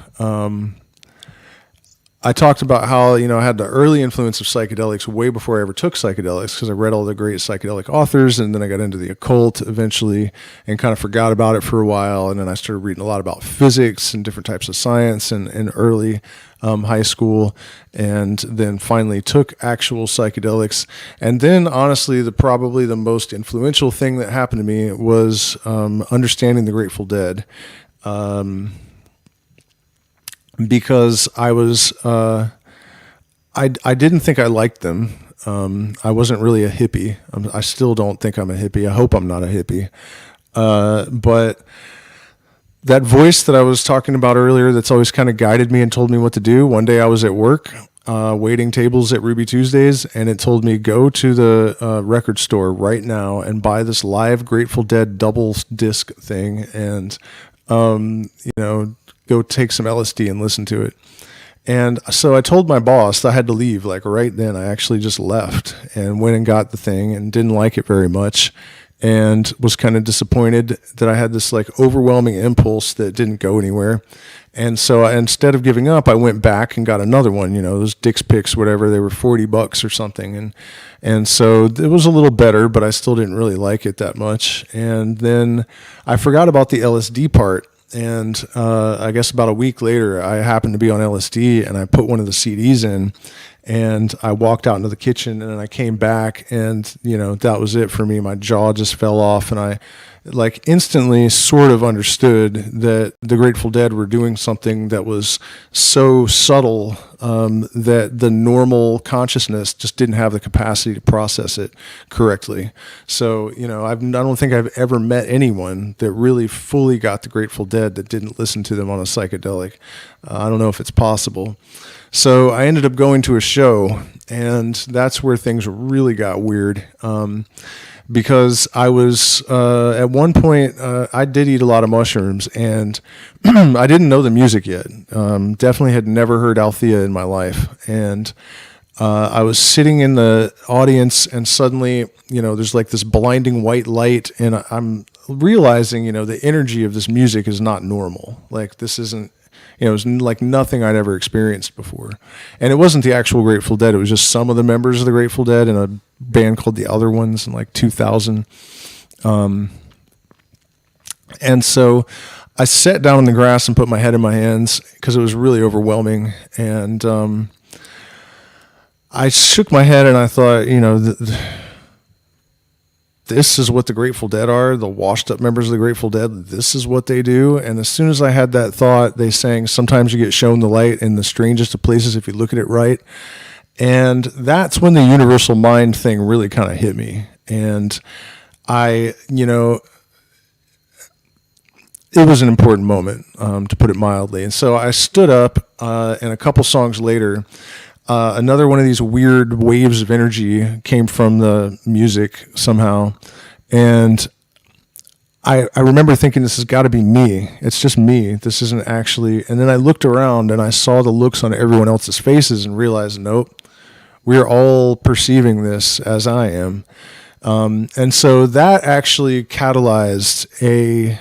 I talked about how, I had the early influence of psychedelics way before I ever took psychedelics, because I read all the great psychedelic authors, and then I got into the occult eventually and kind of forgot about it for a while. And then I started reading a lot about physics and different types of science in early high school, and then finally took actual psychedelics. And then honestly, probably the most influential thing that happened to me was understanding the Grateful Dead. Because I was, I didn't think I liked them. I wasn't really a hippie. I still don't think I'm a hippie. I hope I'm not a hippie. But that voice that I was talking about earlier, that's always kind of guided me and told me what to do. One day I was at work, waiting tables at Ruby Tuesdays, and it told me, go to the record store right now and buy this live Grateful Dead double disc thing, and go take some LSD and listen to it. And so I told my boss that I had to leave, like right then. I actually just left and went and got the thing and didn't like it very much, and was kind of disappointed that I had this like overwhelming impulse that didn't go anywhere. And so instead of giving up, I went back and got another one, those Dick's Picks, whatever, they were $40 or something. And so it was a little better, but I still didn't really like it that much. And then I forgot about the LSD part. And I guess about a week later, I happened to be on LSD, and I put one of the CDs in, and I walked out into the kitchen, and I came back, and that was it for me. My jaw just fell off, and I instantly sort of understood that the Grateful Dead were doing something that was so subtle that the normal consciousness just didn't have the capacity to process it correctly. So, I don't think I've ever met anyone that really fully got the Grateful Dead that didn't listen to them on a psychedelic. I don't know if it's possible. So I ended up going to a show, and that's where things really got weird. Because I was, at one point, I did eat a lot of mushrooms, and I didn't know the music yet. Definitely had never heard Althea in my life. And I was sitting in the audience, and suddenly, there's like this blinding white light, and I'm realizing, the energy of this music is not normal. Like, this isn't, it was like nothing I'd ever experienced before. And it wasn't the actual Grateful Dead. It was just some of the members of the Grateful Dead in a band called The Other Ones in like 2000. And so I sat down in the grass and put my head in my hands because it was really overwhelming. And I shook my head, and I thought, this is what the Grateful Dead are, the washed up members of the Grateful Dead. This is what they do. And as soon as I had that thought, they sang, sometimes you get shown the light in the strangest of places if you look at it right. And that's when the universal mind thing really kind of hit me. And it was an important moment, to put it mildly. And so I stood up, and a couple songs later, another one of these weird waves of energy came from the music somehow. And I remember thinking, this has got to be me. It's just me. This isn't actually. And then I looked around, and I saw the looks on everyone else's faces and realized, nope, we're all perceiving this as I am. And so that actually catalyzed a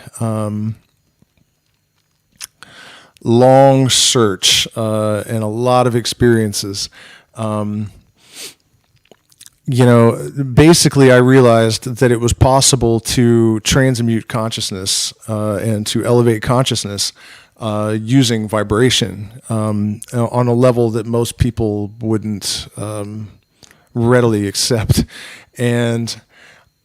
long search and a lot of experiences. Basically I realized that it was possible to transmute consciousness and to elevate consciousness using vibration on a level that most people wouldn't readily accept. And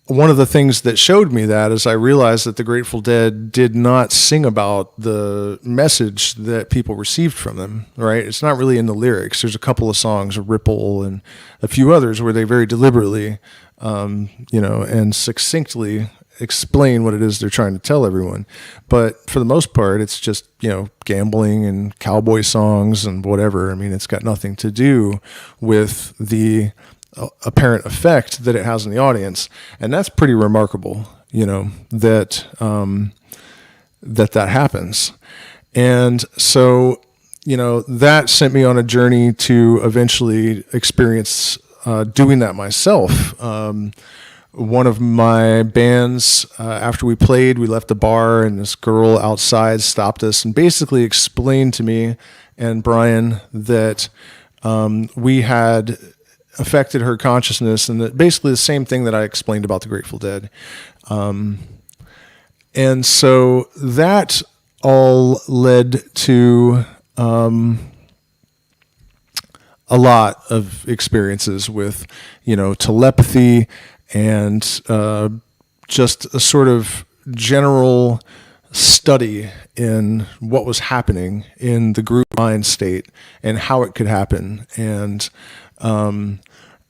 one of the things that showed me that is I realized that the Grateful Dead did not sing about the message that people received from them, right? It's not really in the lyrics. There's a couple of songs, Ripple and a few others, where they very deliberately, and succinctly explain what it is they're trying to tell everyone. But for the most part, it's just, gambling and cowboy songs and whatever. I mean, it's got nothing to do with the apparent effect that it has on the audience. And that's pretty remarkable, that that happens. And so, that sent me on a journey to eventually experience doing that myself. One of my bands, after we played, we left the bar, and this girl outside stopped us and basically explained to me and Brian that we had affected her consciousness, and that basically the same thing that I explained about the Grateful Dead. And so that all led to a lot of experiences with, telepathy and just a sort of general study in what was happening in the group mind state and how it could happen, and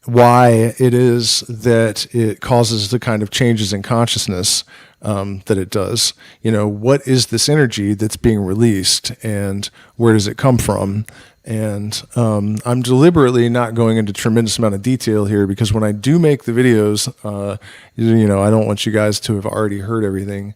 why it is that it causes the kind of changes in consciousness that it does. What is this energy that's being released, and where does it come from? And I'm deliberately not going into tremendous amount of detail here, because when I do make the videos, I don't want you guys to have already heard everything.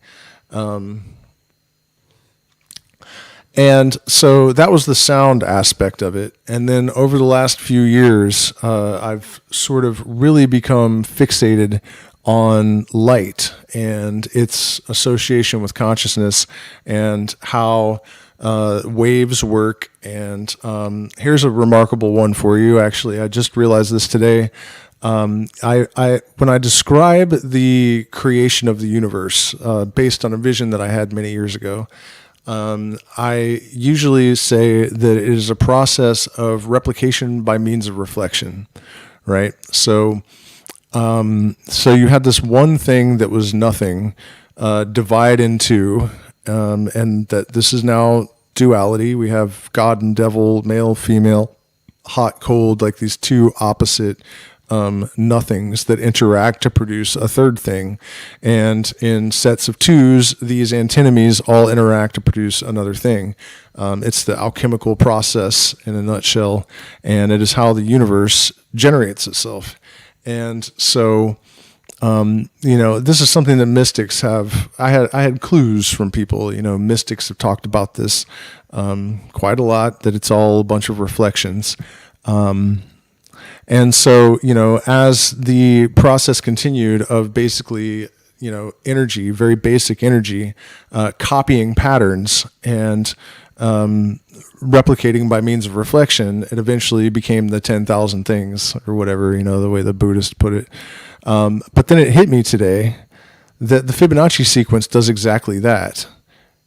And so that was the sound aspect of it. And then over the last few years, I've sort of really become fixated on light and its association with consciousness, and how waves work. And here's a remarkable one for you. Actually, I just realized this today. When I describe the creation of the universe based on a vision that I had many years ago, I usually say that it is a process of replication by means of reflection, right? So you had this one thing that was nothing, divide into, and that this is now duality. We have God and devil, male, female, hot, cold, like these two opposite nothings that interact to produce a third thing. And in sets of twos, these antinomies all interact to produce another thing. It's the alchemical process in a nutshell, and it is how the universe generates itself. And so, this is something that mystics have. I had clues from people. Mystics have talked about this quite a lot, that it's all a bunch of reflections. And so, as the process continued of basically, energy, very basic energy, copying patterns and replicating by means of reflection, it eventually became the 10,000 things, or whatever, the way the Buddhists put it. But then it hit me today that the Fibonacci sequence does exactly that.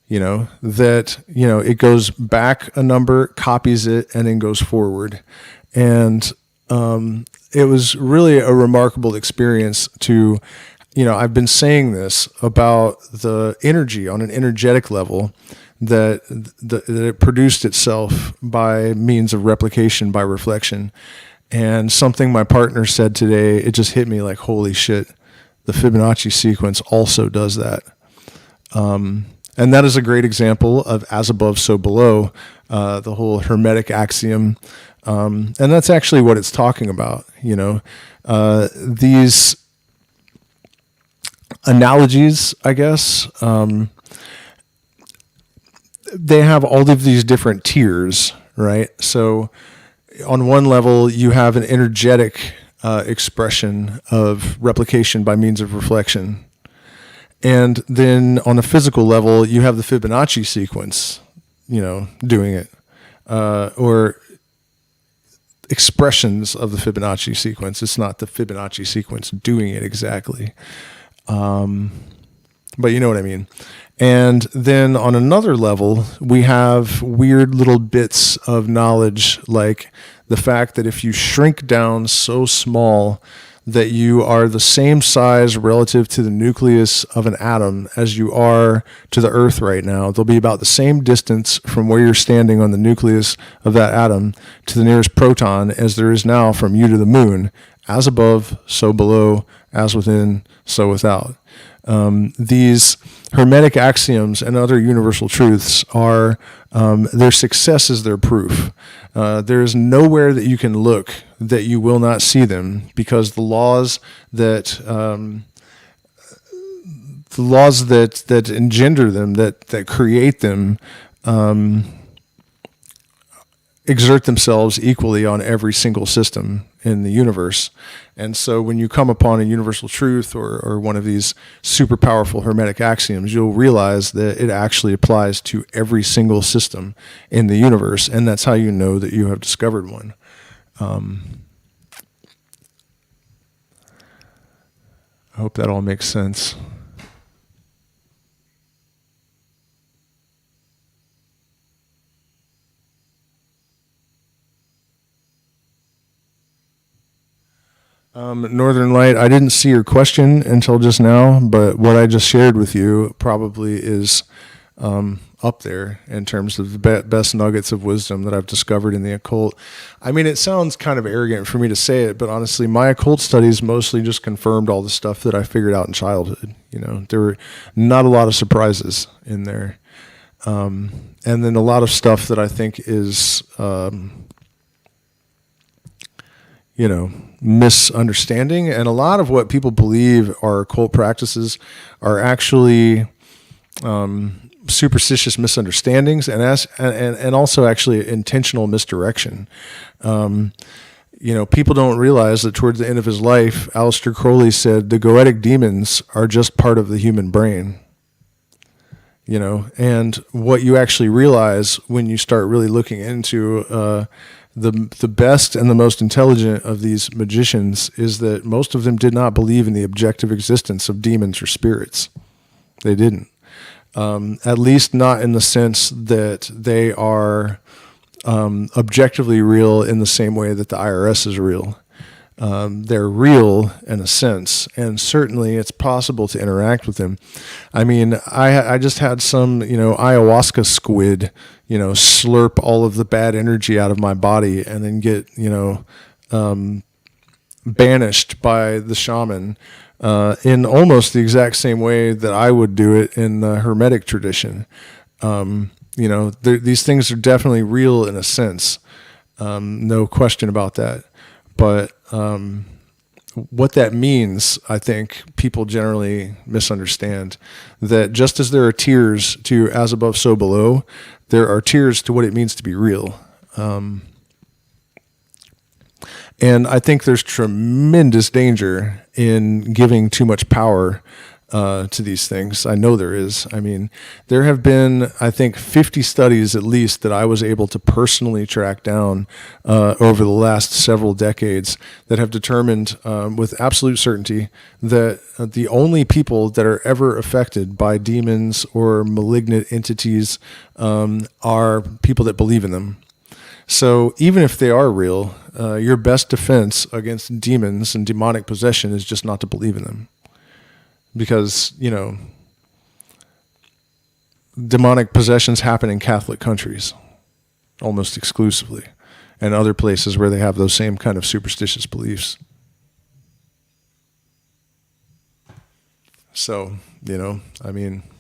It goes back a number, copies it, and then goes forward. And it was really a remarkable experience to, I've been saying this about the energy on an energetic level, that it produced itself by means of replication by reflection. And something my partner said today, it just hit me like, holy shit, the Fibonacci sequence also does that. And that is a great example of as above, so below, the whole Hermetic axiom. And that's actually what it's talking about. These analogies, I guess, they have all of these different tiers, right? So on one level, you have an energetic expression of replication by means of reflection. And then on a physical level, you have the Fibonacci sequence, doing it, or expressions of the Fibonacci sequence. It's not the Fibonacci sequence doing it exactly. But you know what I mean. And then on another level, we have weird little bits of knowledge, like the fact that if you shrink down so small that you are the same size relative to the nucleus of an atom as you are to the Earth right now, there'll be about the same distance from where you're standing on the nucleus of that atom to the nearest proton as there is now from you to the moon. As above, so below, as within, so without. These Hermetic axioms and other universal truths are, their success is their proof. There is nowhere that you can look that you will not see them, because the laws that the laws that engender them, that create them, exert themselves equally on every single system in the universe. And so when you come upon a universal truth or one of these super powerful Hermetic axioms, you'll realize that it actually applies to every single system in the universe. And that's how you know that you have discovered one. I hope that all makes sense. Northern Light, I didn't see your question until just now, but what I just shared with you probably is up there in terms of the best nuggets of wisdom that I've discovered in the occult. I mean, it sounds kind of arrogant for me to say it, but honestly, my occult studies mostly just confirmed all the stuff that I figured out in childhood. You know, there were not a lot of surprises in there. And then a lot of stuff that I think is, misunderstanding. And a lot of what people believe are occult practices are actually superstitious misunderstandings and also actually intentional misdirection. People don't realize that towards the end of his life, Aleister Crowley said the goetic demons are just part of the human brain. And what you actually realize when you start really looking into the best and the most intelligent of these magicians is that most of them did not believe in the objective existence of demons or spirits. They didn't. At least not in the sense that they are objectively real in the same way that the IRS is real. They're real in a sense, and certainly it's possible to interact with them. I mean, I just had some, ayahuasca squid, slurp all of the bad energy out of my body and then get, banished by the shaman in almost the exact same way that I would do it in the Hermetic tradition. These things are definitely real in a sense. No question about that. But what that means, I think people generally misunderstand that just as there are tiers to as above, so below, there are tiers to what it means to be real. And I think there's tremendous danger in giving too much power to these things. I know there is. I mean, there have been, I think, 50 studies at least that I was able to personally track down over the last several decades that have determined with absolute certainty that the only people that are ever affected by demons or malignant entities are people that believe in them. So even if they are real, your best defense against demons and demonic possession is just not to believe in them. Because, demonic possessions happen in Catholic countries almost exclusively, and other places where they have those same kind of superstitious beliefs. So,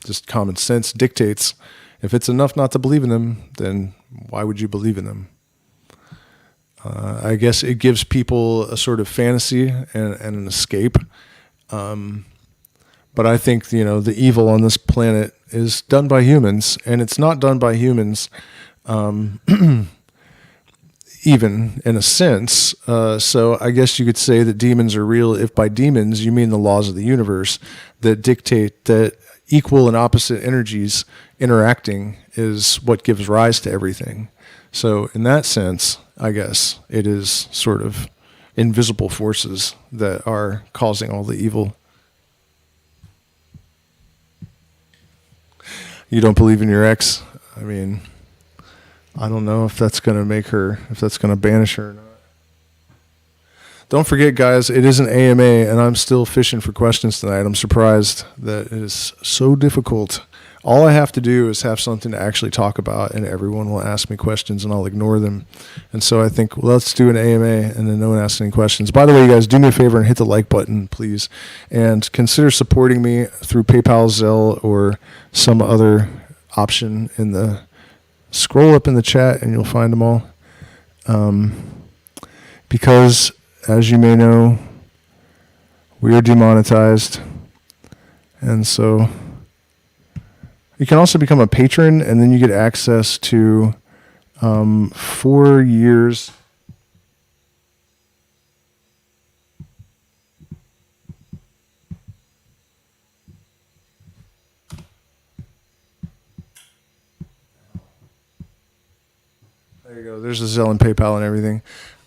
just common sense dictates if it's enough not to believe in them, then why would you believe in them? I guess it gives people a sort of fantasy and an escape. But I think, the evil on this planet is done by humans, and it's not done by humans even in a sense. So I guess you could say that demons are real if by demons you mean the laws of the universe that dictate that equal and opposite energies interacting is what gives rise to everything. So in that sense, I guess it is sort of invisible forces that are causing all the evil. You don't believe in your ex? I mean, I don't know if that's going to if that's going to banish her or not. Don't forget, guys, it is an AMA, and I'm still fishing for questions tonight. I'm surprised that it is so difficult. All I have to do is have something to actually talk about, and everyone will ask me questions, and I'll ignore them. And so I think, well, let's do an AMA, and then no one asks any questions. By the way, you guys, do me a favor and hit the like button, please. And consider supporting me through PayPal, Zelle, or some other option in the... Scroll up in the chat, and you'll find them all. Because, as you may know, we are demonetized, And so you can also become a patron, and then you get access to 4 years. There you go. There's a Zelle and PayPal and everything.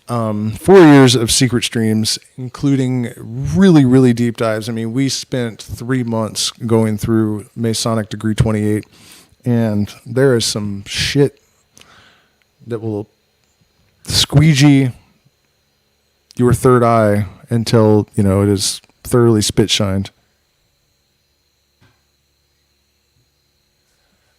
4 years of secret streams, including really, really deep dives. I mean, we spent 3 months going through Masonic Degree 28, and there is some shit that will squeegee your third eye until, it is thoroughly spit shined.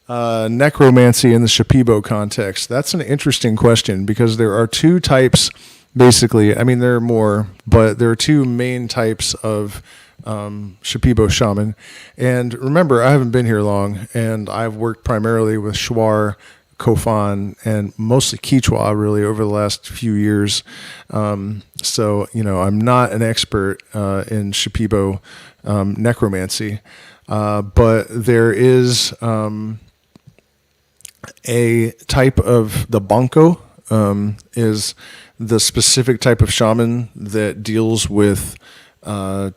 Necromancy in the Shipibo context. That's an interesting question because there are two types, basically. I mean, there are more, but there are two main types of Shipibo shaman. And remember, I haven't been here long, and I've worked primarily with Shuar, Kofan, and mostly Quichua, really, over the last few years. So, I'm not an expert in Shipibo necromancy, but there is a type of the Banco is the specific type of shaman that deals with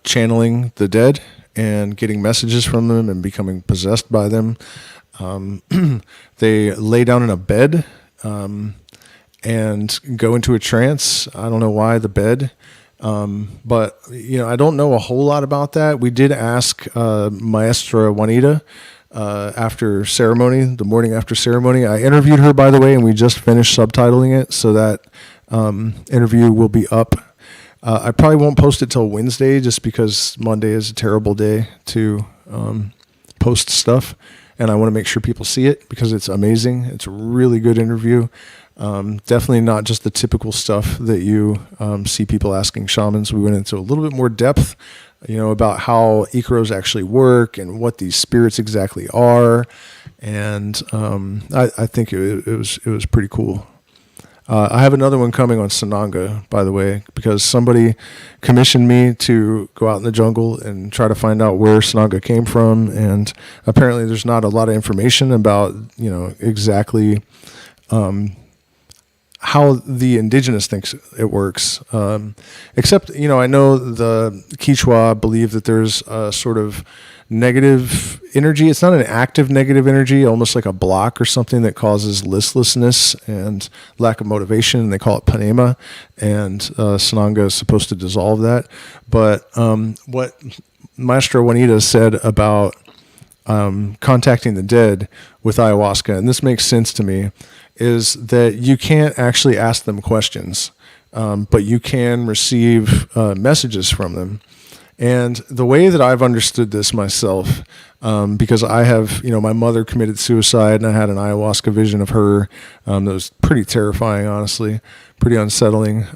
channeling the dead and getting messages from them and becoming possessed by them. They lay down in a bed and go into a trance. I don't know why the bed, but I don't know a whole lot about that. We did ask Maestra Juanita after ceremony, the morning after ceremony. I interviewed her, by the way, and we just finished subtitling it, so that interview will be up. I probably won't post it till Wednesday, just because Monday is a terrible day to post stuff, and I want to make sure people see it because it's amazing. It's a really good interview. Definitely not just the typical stuff that you see people asking shamans. We went into a little bit more depth, about how Iquitos actually work and what these spirits exactly are, and I think it was pretty cool. I have another one coming on Sananga, by the way, because somebody commissioned me to go out in the jungle and try to find out where Sananga came from, and apparently there's not a lot of information about exactly how the indigenous thinks it works. Except, I know the Quichua believe that there's a sort of negative energy. It's not an active negative energy, almost like a block or something that causes listlessness and lack of motivation. They call it panema, and Sananga is supposed to dissolve that. But what Maestra Juanita said about contacting the dead with ayahuasca, and this makes sense to me, is that you can't actually ask them questions, but you can receive messages from them. And the way that I've understood this myself, because I have, my mother committed suicide, and I had an ayahuasca vision of her that was pretty terrifying, honestly, pretty unsettling.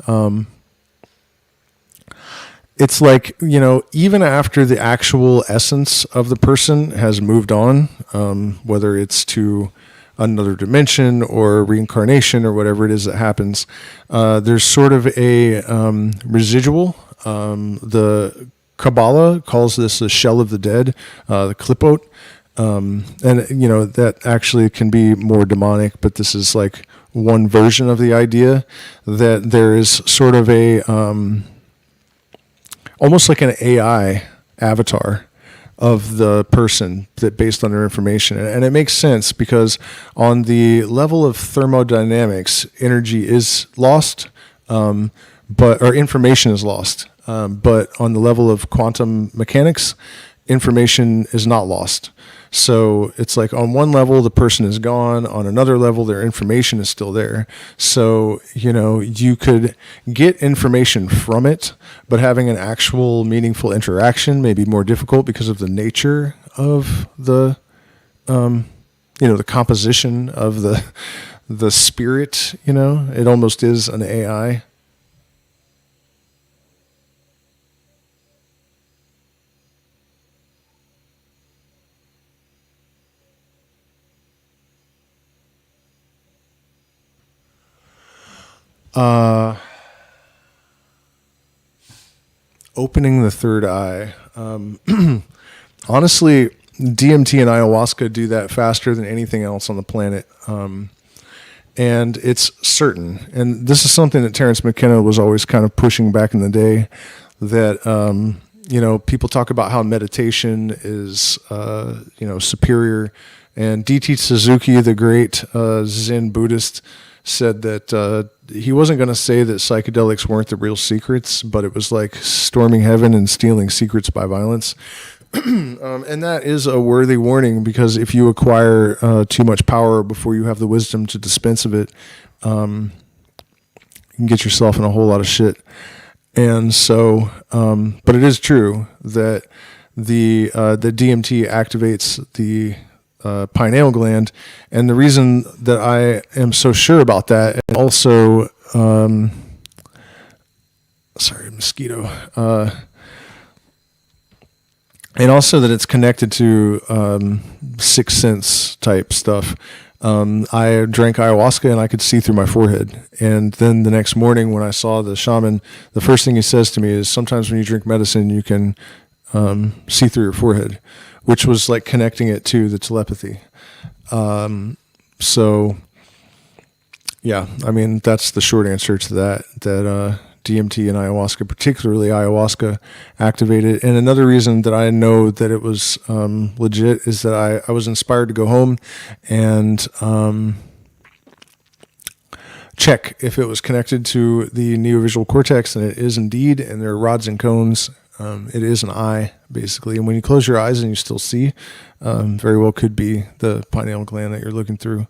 It's like, even after the actual essence of the person has moved on, whether it's to another dimension or reincarnation or whatever it is that happens, there's sort of a residual. The Kabbalah calls this the shell of the dead, the klipot, and that actually can be more demonic, but this is like one version of the idea that there is sort of a almost like an AI avatar of the person that based on their information. And it makes sense because on the level of thermodynamics, energy is lost, or information is lost. But on the level of quantum mechanics, information is not lost. So it's like on one level, the person is gone. On another level, their information is still there. So, you could get information from it, but having an actual meaningful interaction may be more difficult because of the nature of the, the composition of the spirit, it almost is an AI. Opening the third eye. honestly, DMT and ayahuasca do that faster than anything else on the planet. And it's certain. And this is something that Terence McKenna was always kind of pushing back in the day, that, people talk about how meditation is, superior. And D.T. Suzuki, the great Zen Buddhist, said that he wasn't going to say that psychedelics weren't the real secrets, but it was like storming heaven and stealing secrets by violence. And that is a worthy warning, because if you acquire too much power before you have the wisdom to dispense of it, you can get yourself in a whole lot of shit. And so, but it is true that the DMT activates the pineal gland, and the reason that I am so sure about that, and also, mosquito. And also that it's connected to sixth sense type stuff. I drank ayahuasca and I could see through my forehead. And then the next morning when I saw the shaman, the first thing he says to me is, sometimes when you drink medicine, you can see through your forehead, which was like connecting it to the telepathy. So, yeah, I mean, that's the short answer to that DMT and ayahuasca, particularly ayahuasca, activated. And another reason that I know that it was legit is that I was inspired to go home and check if it was connected to the neovisual cortex, and it is indeed, and there are rods and cones. It is an eye, basically. And when you close your eyes and you still see, very well could be the pineal gland that you're looking through.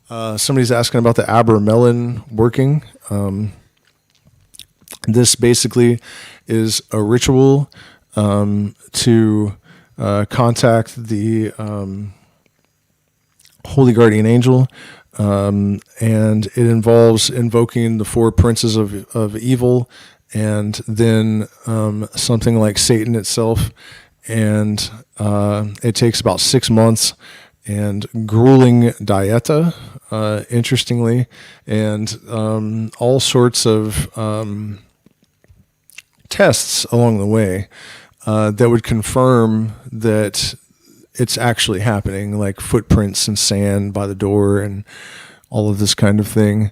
Somebody's asking about the abramelin working. This basically is a ritual to contact the holy guardian angel, and it involves invoking the four princes of evil, and then something like Satan itself, and it takes about 6 months. And grueling dieta, interestingly, and all sorts of tests along the way that would confirm that it's actually happening, like footprints and sand by the door and all of this kind of thing.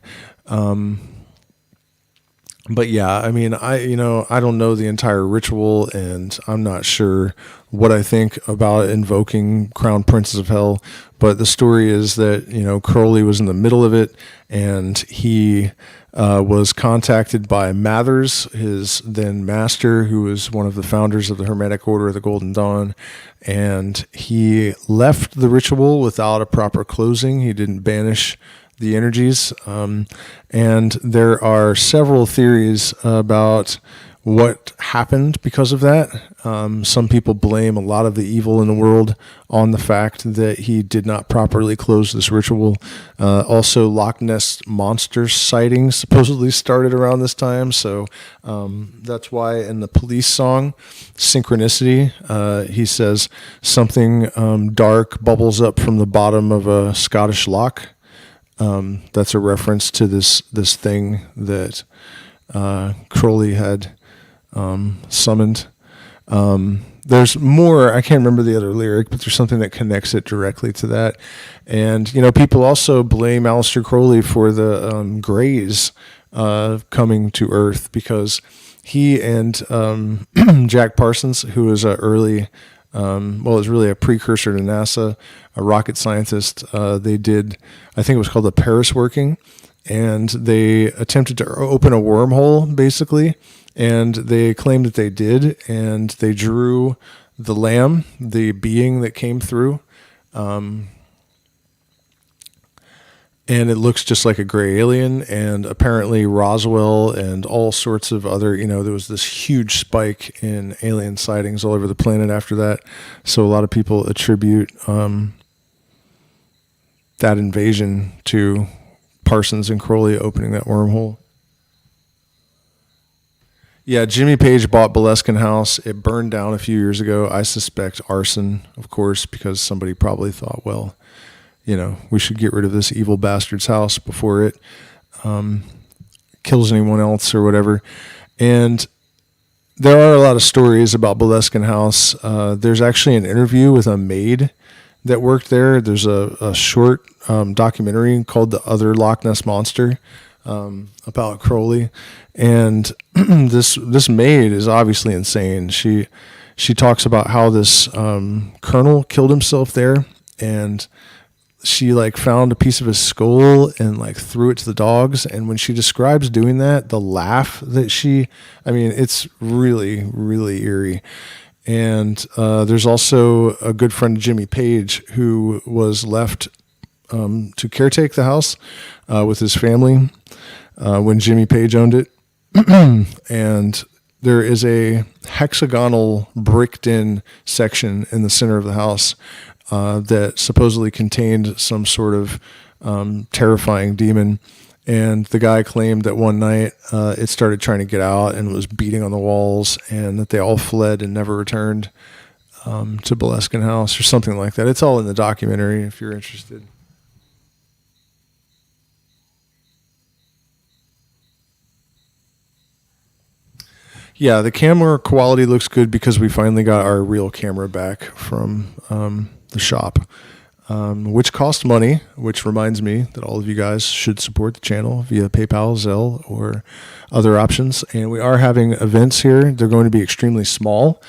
But yeah, I mean, I don't know the entire ritual, and I'm not sure what I think about invoking crown princes of hell. But the story is that, Crowley was in the middle of it, and he was contacted by Mathers, his then master, who was one of the founders of the Hermetic Order of the Golden Dawn. And he left the ritual without a proper closing. He didn't banish the energies. And there are several theories about what happened because of that. Some people blame a lot of the evil in the world on the fact that he did not properly close this ritual. Also, Loch Ness monster sightings supposedly started around this time. So that's why in the Police song, Synchronicity, he says something dark bubbles up from the bottom of a Scottish loch. That's a reference to this thing that Crowley had summoned. There's more, I can't remember the other lyric, but there's something that connects it directly to that. And, people also blame Aleister Crowley for the Greys coming to Earth, because he and Jack Parsons, who was an early, was really a precursor to NASA, a rocket scientist, they did, I think it was called the Paris working, and they attempted to open a wormhole, basically. And they claimed that they did, and they drew the lamb, the being that came through, and it looks just like a gray alien. And apparently Roswell and all sorts of other, there was this huge spike in alien sightings all over the planet after that. So a lot of people attribute that invasion to Parsons and Crowley opening that wormhole. Yeah, Jimmy Page bought Boleskine House. It burned down a few years ago. I suspect arson, of course, because somebody probably thought, well, we should get rid of this evil bastard's house before it kills anyone else or whatever. And there are a lot of stories about Boleskine House. There's actually an interview with a maid that worked there. There's a short documentary called The Other Loch Ness Monster about Crowley. And this maid is obviously insane. She talks about how this colonel killed himself there, and she like found a piece of his skull and like threw it to the dogs. And when she describes doing that, the laugh that it's really, really eerie. And there's also a good friend of Jimmy Page who was left to caretake the house with his family when Jimmy Page owned it. And there is a hexagonal bricked in section in the center of the house that supposedly contained some sort of terrifying demon. And the guy claimed that one night it started trying to get out and was beating on the walls, and that they all fled and never returned to Boleskine House or something like that. It's all in the documentary if you're interested. Yeah, the camera quality looks good because we finally got our real camera back from the shop, which cost money, which reminds me that all of you guys should support the channel via PayPal, Zelle, or other options. And we are having events here. They're going to be extremely small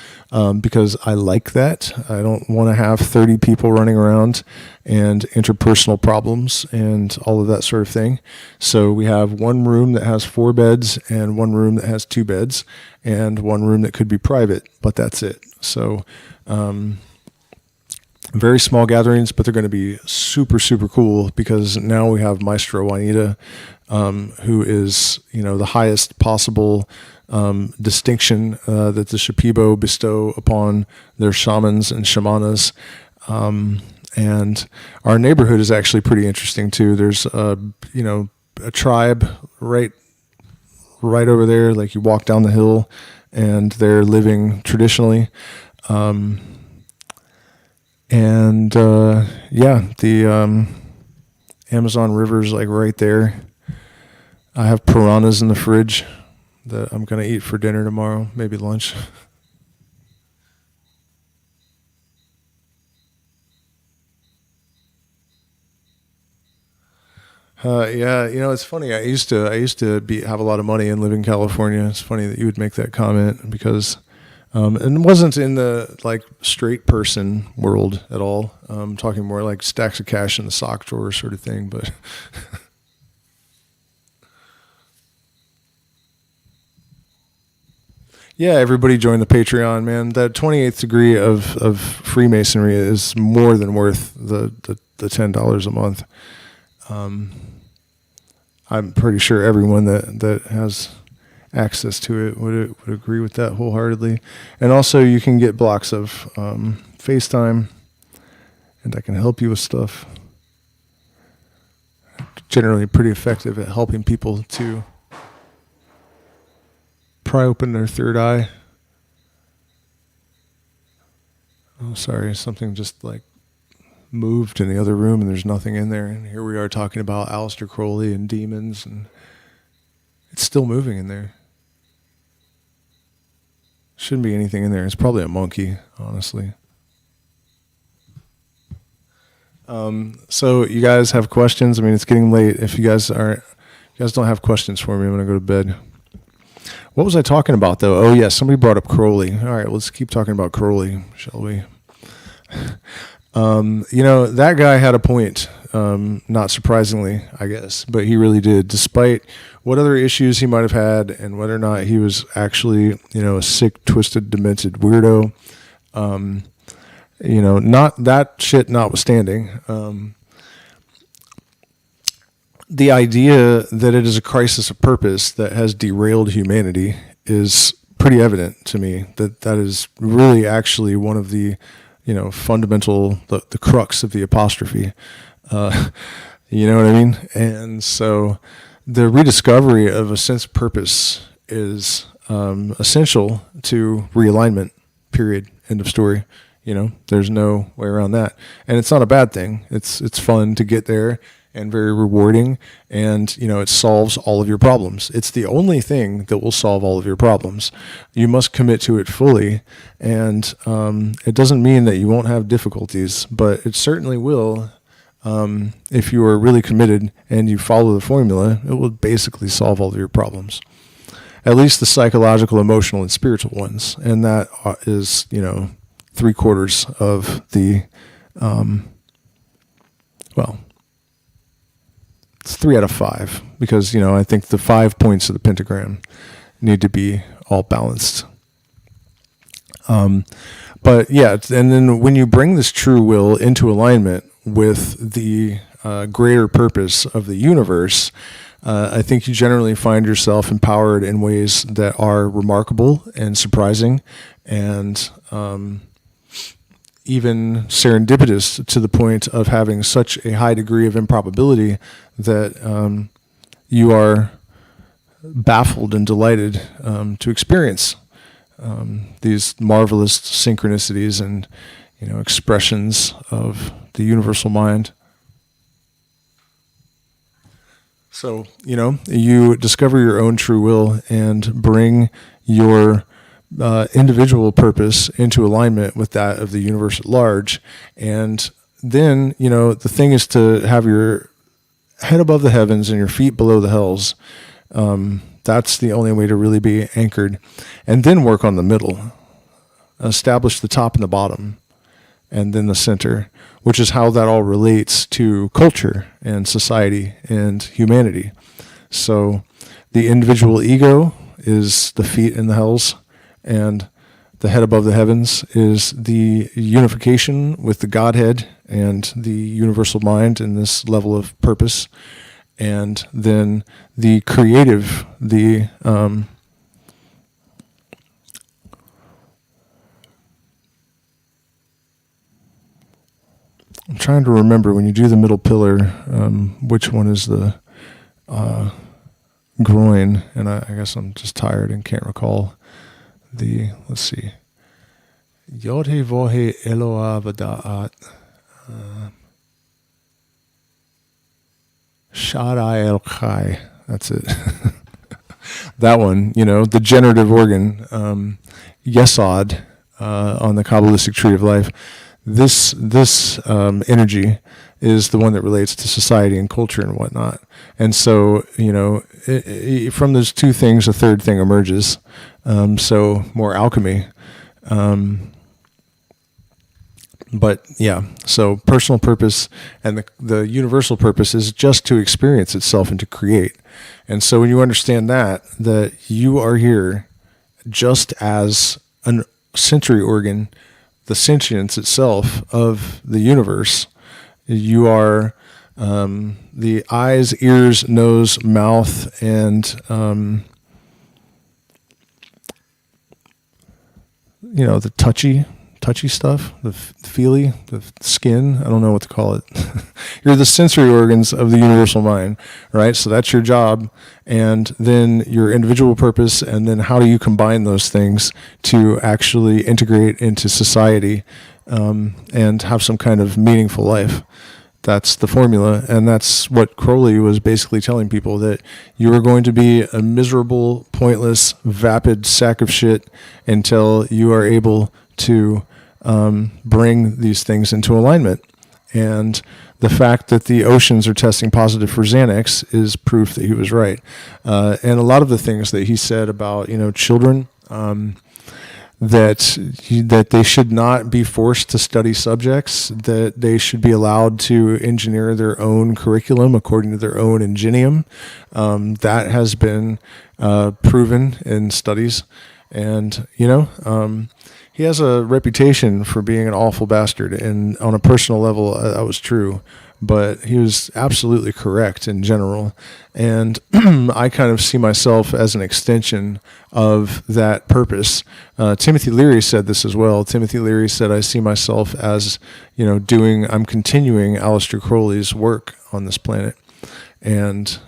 because I like that. I don't want to have 30 people running around and interpersonal problems and all of that sort of thing. So we have one room that has 4 beds and one room that has 2 beds and one room that could be private, but that's it. So very small gatherings, but they're going to be super, super cool because now we have Maestro Juanita, who is, the highest possible distinction that the Shipibo bestow upon their shamans and shamanas. And our neighborhood is actually pretty interesting too. There's a tribe right over there. Like you walk down the hill and they're living traditionally. The Amazon River is like right there. I have piranhas in the fridge that I'm going to eat for dinner tomorrow, maybe lunch. It's funny. I used to have a lot of money and live in California. It's funny that you would make that comment because and it wasn't in the like straight person world at all. Talking more like stacks of cash in the sock drawer sort of thing, but yeah, everybody join the Patreon, man. That 28th degree of Freemasonry is more than worth the $10 a month. I'm pretty sure everyone that has access to it would agree with that wholeheartedly. And also you can get blocks of FaceTime, and I can help you with stuff. Generally pretty effective at helping people to pry open their third eye. Oh, sorry, something just like moved in the other room and there's nothing in there. And here we are talking about Aleister Crowley and demons, and it's still moving in there. Shouldn't be anything in there. It's probably a monkey, honestly. So you guys have questions? I mean, it's getting late. If you guys don't have questions for me, I'm going to go to bed. What was I talking about, though? Oh, yeah, somebody brought up Crowley. All right, let's keep talking about Crowley, shall we? That guy had a point, not surprisingly, I guess, but he really did. Despite what other issues he might have had and whether or not he was actually, a sick, twisted, demented weirdo, not that shit notwithstanding, the idea that it is a crisis of purpose that has derailed humanity is pretty evident to me. That is really actually one of the, fundamental, the crux of the apostrophe. You know what I mean? And so the rediscovery of a sense of purpose is essential to realignment, period, end of story. There's no way around that. And it's not a bad thing. It's fun to get there. and very rewarding, and it solves all of your problems. It's the only thing that will solve all of your problems. You must commit to it fully, and it doesn't mean that you won't have difficulties, but it certainly will. If you are really committed and you follow the formula, it will basically solve all of your problems, at least the psychological, emotional, and spiritual ones, and that is 3/4 of the it's 3 out of 5, because I think the 5 points of the pentagram need to be all balanced. But yeah, and then when you bring this true will into alignment with the greater purpose of the universe, I think you generally find yourself empowered in ways that are remarkable and surprising, and even serendipitous, to the point of having such a high degree of improbability that you are baffled and delighted to experience these marvelous synchronicities and expressions of the universal mind. So you discover your own true will and bring your individual purpose into alignment with that of the universe at large. And then, the thing is to have your head above the heavens and your feet below the hells. That's the only way to really be anchored. And then work on the middle. Establish the top and the bottom, and then the center, which is how that all relates to culture and society and humanity. So the individual ego is the feet in the hells, and the head above the heavens is the unification with the Godhead and the universal mind in this level of purpose. And then the creative, I'm trying to remember, when you do the middle pillar, which one is the groin, and I guess I'm just tired and can't recall let's see, Yod He Vov He Eloah V'Da'at Shaddai El Chai. That's it. That one, the generative organ, Yesod, on the Kabbalistic tree of life. This energy is the one that relates to society and culture and whatnot. And so, from those two things, a third thing emerges. So more alchemy. But yeah, so personal purpose and the universal purpose is just to experience itself and to create. And so when you understand that you are here just as a sensory organ, the sentience itself of the universe, you are the eyes, ears, nose, mouth, and the touchy stuff, the feely, the skin, I don't know what to call it. You're the sensory organs of the universal mind, right? So that's your job. And then your individual purpose, and then how do you combine those things to actually integrate into society and have some kind of meaningful life. That's the formula, and that's what Crowley was basically telling people, that you are going to be a miserable, pointless, vapid sack of shit until you are able to bring these things into alignment. And the fact that the oceans are testing positive for Xanax is proof that he was right. And a lot of the things that he said about, children, that they should not be forced to study subjects, that they should be allowed to engineer their own curriculum according to their own ingenium. That has been proven in studies. And, he has a reputation for being an awful bastard, and on a personal level, that was true. But he was absolutely correct in general. And I kind of see myself as an extension of that purpose. Timothy Leary said this as well. Timothy Leary said, I see myself as, I'm continuing Aleister Crowley's work on this planet. And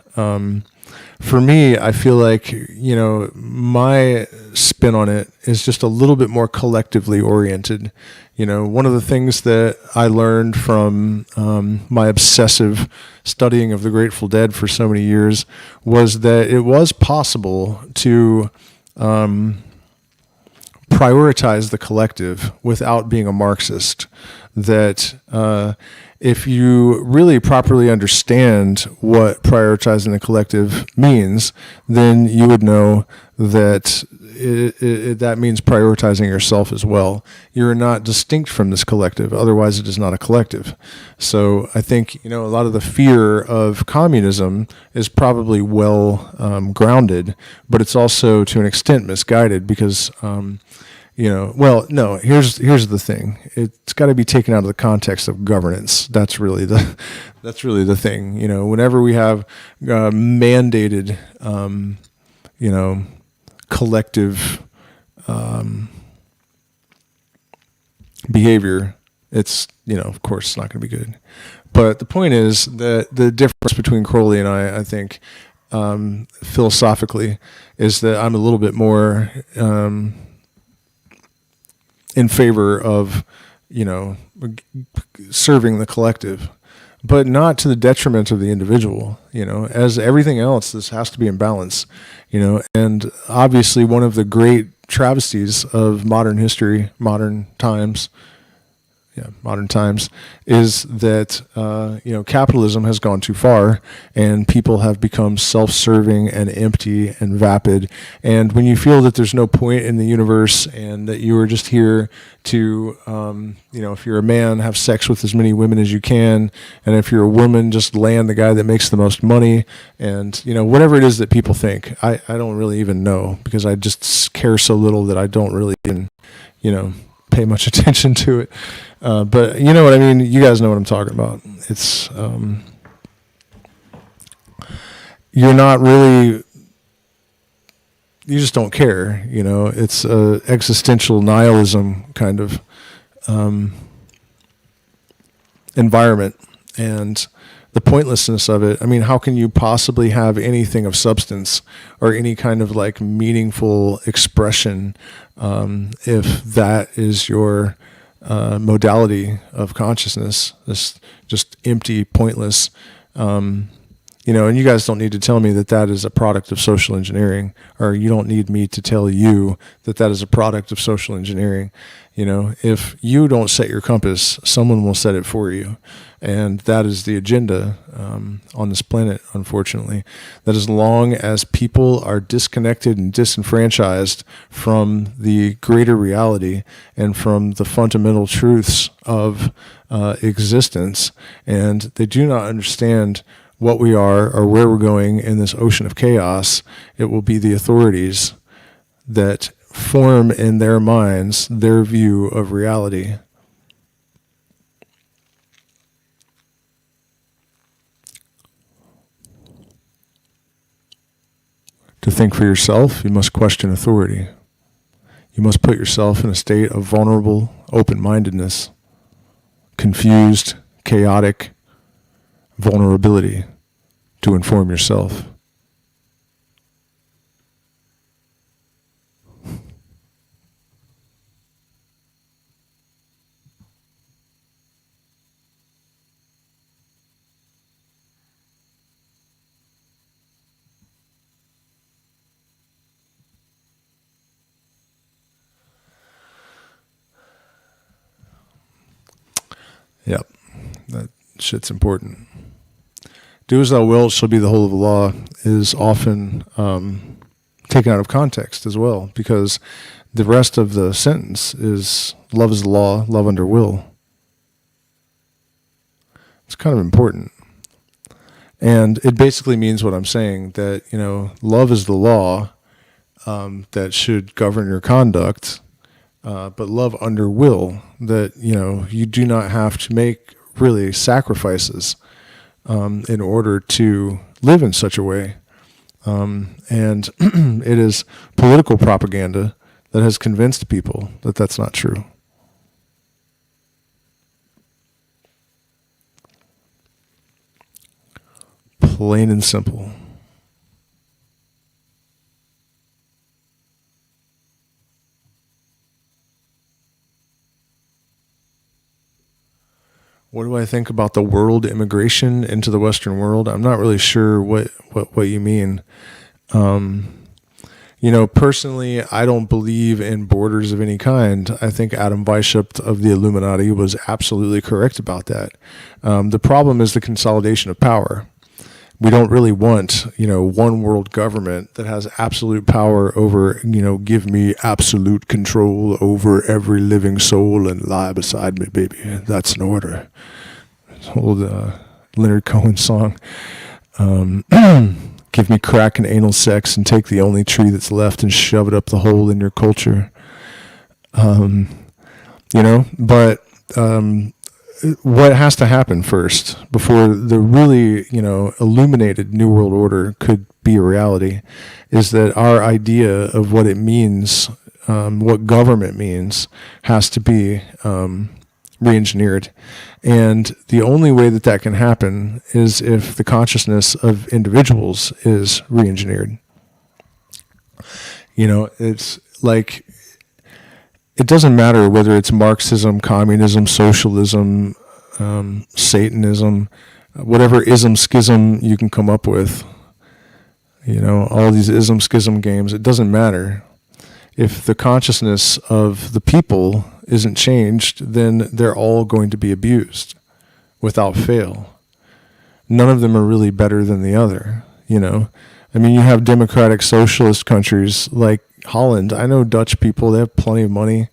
for me, I feel like, my spin on it is just a little bit more collectively oriented. One of the things that I learned from my obsessive studying of the Grateful Dead for so many years was that it was possible to prioritize the collective without being a Marxist. That if you really properly understand what prioritizing the collective means, then you would know that that means prioritizing yourself as well. You're not distinct from this collective, otherwise it is not a collective. So I think, a lot of the fear of communism is probably well grounded, but it's also to an extent misguided because no, here's the thing. It's got to be taken out of the context of governance. That's really the thing. Whenever we have mandated, collective behavior, it's, of course, it's not going to be good. But the point is that the difference between Crowley and I think, philosophically, is that I'm a little bit more in favor of, serving the collective, but not to the detriment of the individual. As everything else, this has to be in balance, and obviously one of the great travesties of modern history, modern times, is that, capitalism has gone too far and people have become self-serving and empty and vapid. And when you feel that there's no point in the universe and that you are just here to, if you're a man, have sex with as many women as you can. And if you're a woman, just land the guy that makes the most money. And, whatever it is that people think, I don't really even know, because I just care so little that I don't really even, pay much attention to it. But you know what I mean? You guys know what I'm talking about. It's, you're not really, you just don't care, it's a existential nihilism kind of environment. And the pointlessness of it, how can you possibly have anything of substance or any kind of like meaningful expression if that is your modality of consciousness? This just empty, pointless, and you guys don't need to tell me that that is a product of social engineering, or you don't need me to tell you that that is a product of social engineering. If you don't set your compass, someone will set it for you. And that is the agenda on this planet, unfortunately. That as long as people are disconnected and disenfranchised from the greater reality and from the fundamental truths of existence, and they do not understand what we are or where we're going in this ocean of chaos, it will be the authorities that form in their minds their view of reality. To think for yourself, you must question authority. You must put yourself in a state of vulnerable open-mindedness, confused, chaotic vulnerability to inform yourself. Yep, that shit's important. Do as thou wilt shall be the whole of the law is often taken out of context as well, because the rest of the sentence is love is the law, love under will. It's kind of important. And it basically means what I'm saying, that, love is the law that should govern your conduct, but love under will, that, you do not have to make really sacrifices in order to live in such a way. And it is political propaganda that has convinced people that that's not true. Plain and simple. What do I think about the world immigration into the Western world? I'm not really sure what you mean. Personally, I don't believe in borders of any kind. I think Adam Weishaupt of the Illuminati was absolutely correct about that. The problem is the consolidation of power. We don't really want, one world government that has absolute power over, give me absolute control over every living soul and lie beside me, baby. That's an order. Old Leonard Cohen song. Give me crack and anal sex and take the only tree that's left and shove it up the hole in your culture. But what has to happen first before the really, illuminated New World Order could be a reality is that our idea of what it means, what government means, has to be re-engineered. And the only way that can happen is if the consciousness of individuals is re-engineered. It's like, it doesn't matter whether it's Marxism, communism, socialism, Satanism, whatever ism schism you can come up with, all these ism schism games, it doesn't matter. If the consciousness of the people isn't changed, then they're all going to be abused without fail. None of them are really better than the other, you have democratic socialist countries like Holland. I know Dutch people, they have plenty of money.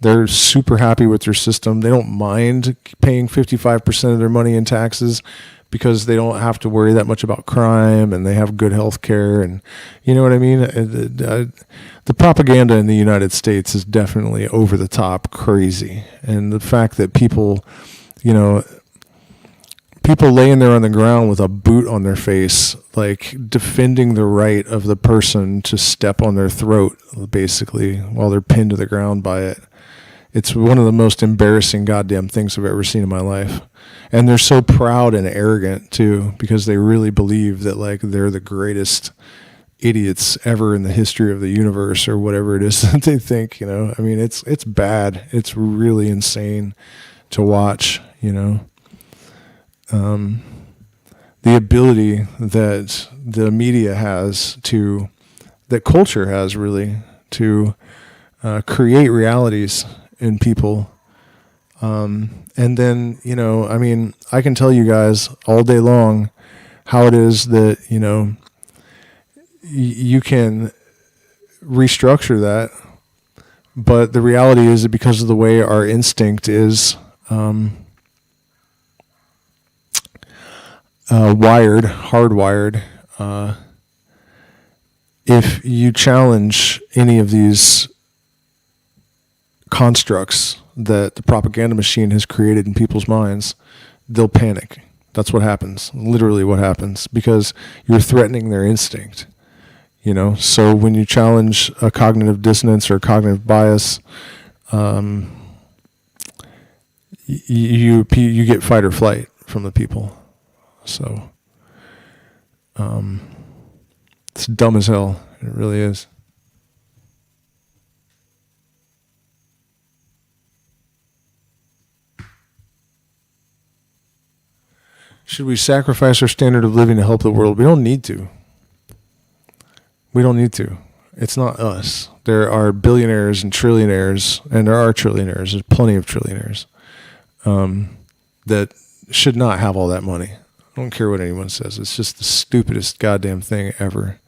They're super happy with their system. They don't mind paying 55% of their money in taxes because they don't have to worry that much about crime, and they have good health care, and you know what I mean? The propaganda in the United States is definitely over the top crazy. And the fact that people laying there on the ground with a boot on their face, like defending the right of the person to step on their throat, basically, while they're pinned to the ground by it. It's one of the most embarrassing goddamn things I've ever seen in my life. And they're so proud and arrogant too, because they really believe that like they're the greatest idiots ever in the history of the universe, or whatever it is that they think, it's bad. It's really insane to watch, the ability that the media has to, that culture has really, to create realities in people. And then, I can tell you guys all day long how it is that, you can restructure that. But the reality is that because of the way our instinct is hardwired, if you challenge any of these constructs that the propaganda machine has created in people's minds, they'll panic. That's what happens, literally what happens, because you're threatening their instinct. So when you challenge a cognitive dissonance or a cognitive bias, you get fight or flight from the people. So it's dumb as hell. It really is. Should we sacrifice our standard of living to help the world? We don't need to. We don't need to. It's not us. There are billionaires and trillionaires, and there are trillionaires. There's plenty of trillionaires that should not have all that money. I don't care what anyone says. It's just the stupidest goddamn thing ever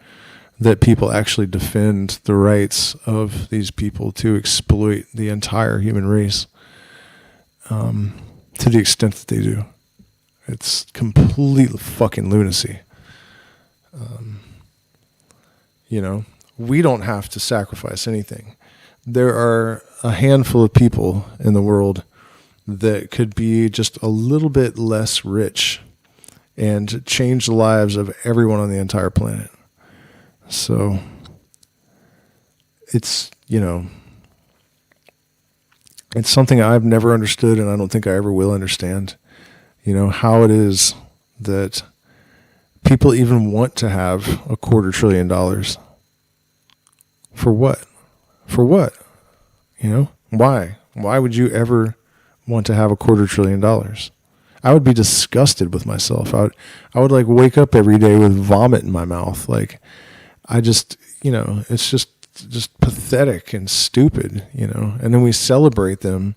that people actually defend the rights of these people to exploit the entire human race to the extent that they do. It's complete fucking lunacy. We don't have to sacrifice anything. There are a handful of people in the world that could be just a little bit less rich and change the lives of everyone on the entire planet. So it's, it's something I've never understood, and I don't think I ever will understand. How it is that people even want to have $250 billion. For what? For what? Why? Why would you ever want to have $250 billion? I would be disgusted with myself. I would like wake up every day with vomit in my mouth. Like, I just, it's just pathetic and stupid, and then we celebrate them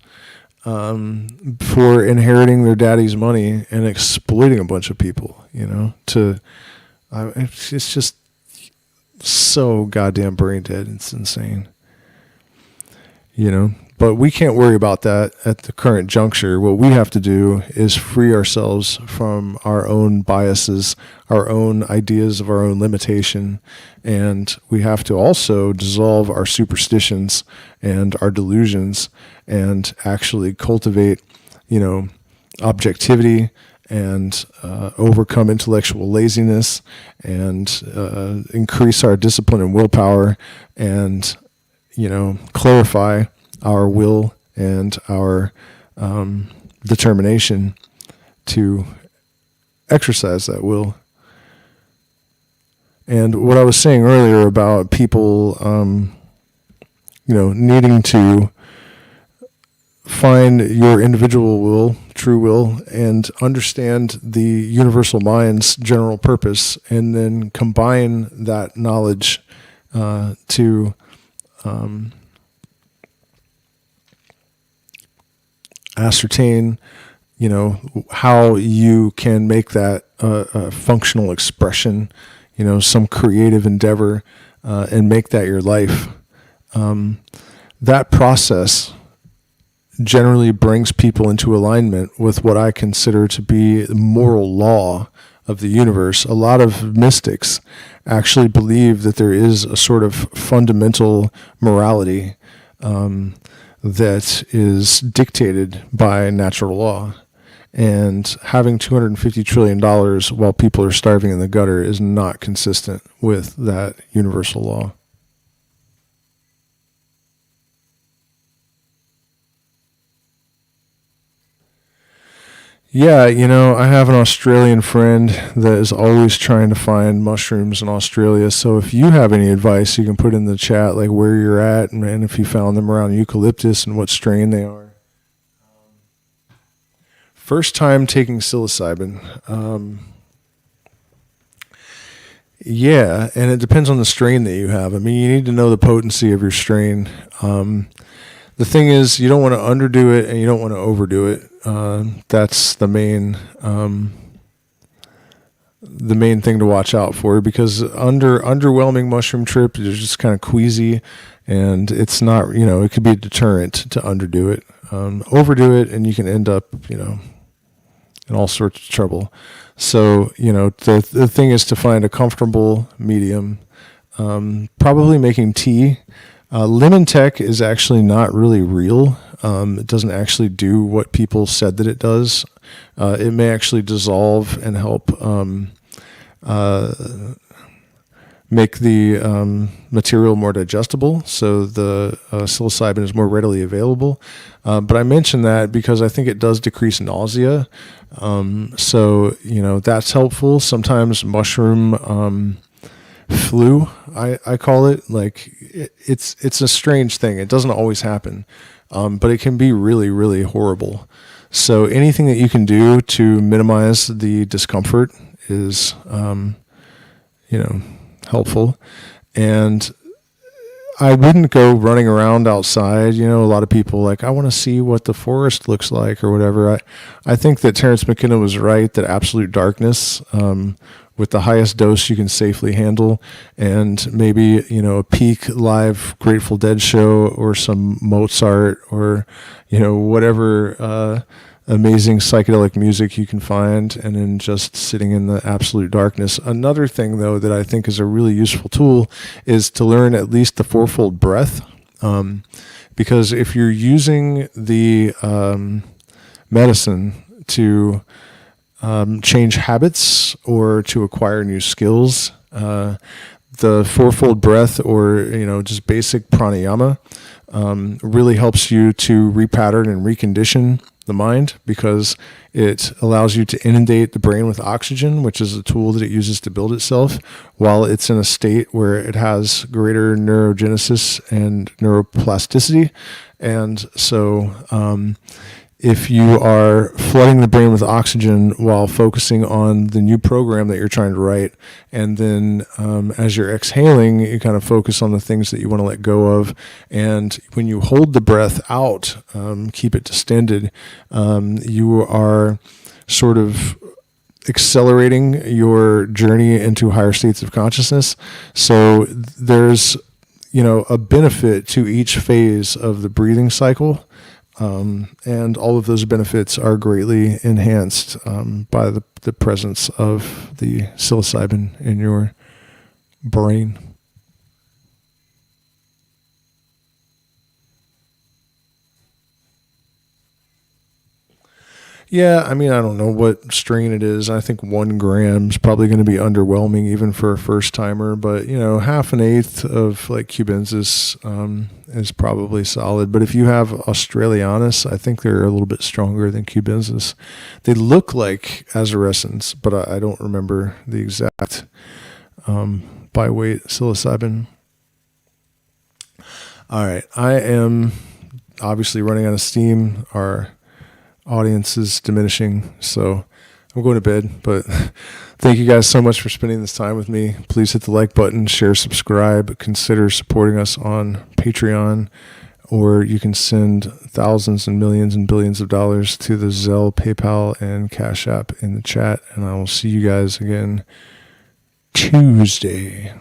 for inheriting their daddy's money and exploiting a bunch of people, it's just so goddamn brain dead. It's insane, but we can't worry about that at the current juncture. What we have to do is free ourselves from our own biases, our own ideas of our own limitation. And we have to also dissolve our superstitions and our delusions and actually cultivate, objectivity and overcome intellectual laziness and increase our discipline and willpower and, clarify our will and our determination to exercise that will. And what I was saying earlier about people, needing to find your individual will, true will, and understand the universal mind's general purpose, and then combine that knowledge to ascertain, how you can make that a functional expression, some creative endeavor, and make that your life. That process generally brings people into alignment with what I consider to be the moral law of the universe. A lot of mystics actually believe that there is a sort of fundamental morality that is dictated by natural law. And having $250 trillion while people are starving in the gutter is not consistent with that universal law. Yeah, I have an Australian friend that is always trying to find mushrooms in Australia. So if you have any advice, you can put in the chat, like where you're at and if you found them around eucalyptus and what strain they are. First time taking psilocybin. Yeah, and it depends on the strain that you have. I mean, you need to know the potency of your strain. The thing is, you don't want to underdo it and you don't want to overdo it. That's the main thing to watch out for, because underwhelming mushroom trip is just kind of queasy, and it's not, it could be a deterrent to underdo it. Overdo it and you can end up, in all sorts of trouble. So, the thing is to find a comfortable medium, probably making tea. Lemon tech is actually not really real. It doesn't actually do what people said that it does. It may actually dissolve and help make the material more digestible, so the psilocybin is more readily available. But I mention that because I think it does decrease nausea. So, that's helpful. Sometimes mushroom flu, I call it. Like, it's a strange thing. It doesn't always happen, but it can be really, really horrible. So anything that you can do to minimize the discomfort is, helpful. And I wouldn't go running around outside. A lot of people like, I want to see what the forest looks like or whatever. I think that Terence McKenna was right, that absolute darkness, with the highest dose you can safely handle, and maybe, a peak live Grateful Dead show or some Mozart or, whatever amazing psychedelic music you can find, and then just sitting in the absolute darkness. Another thing, though, that I think is a really useful tool is to learn at least the fourfold breath, because if you're using the medicine to change habits or to acquire new skills, the fourfold breath, or just basic pranayama, really helps you to repattern and recondition the mind, because it allows you to inundate the brain with oxygen, which is a tool that it uses to build itself, while it's in a state where it has greater neurogenesis and neuroplasticity. And so if you are flooding the brain with oxygen while focusing on the new program that you're trying to write, and then as you're exhaling, you kind of focus on the things that you want to let go of. And when you hold the breath out, keep it distended, you are sort of accelerating your journey into higher states of consciousness. So there's, a benefit to each phase of the breathing cycle. And all of those benefits are greatly enhanced by the presence of the psilocybin in your brain. Yeah, I mean, I don't know what strain it is. I think 1 gram is probably going to be underwhelming even for a first timer, but half an eighth of like cubensis is probably solid. But if you have Australianus, I think they're a little bit stronger than cubensis. They look like azarescens, but I don't remember the exact by weight psilocybin. All right, I am obviously running out of steam. Our audience is diminishing, so I'm going to bed. But thank you guys so much for spending this time with me. Please hit the like button, share, subscribe, consider supporting us on Patreon, or you can send thousands and millions and billions of dollars to the Zelle, PayPal, and Cash App in the chat, and I will see you guys again Tuesday.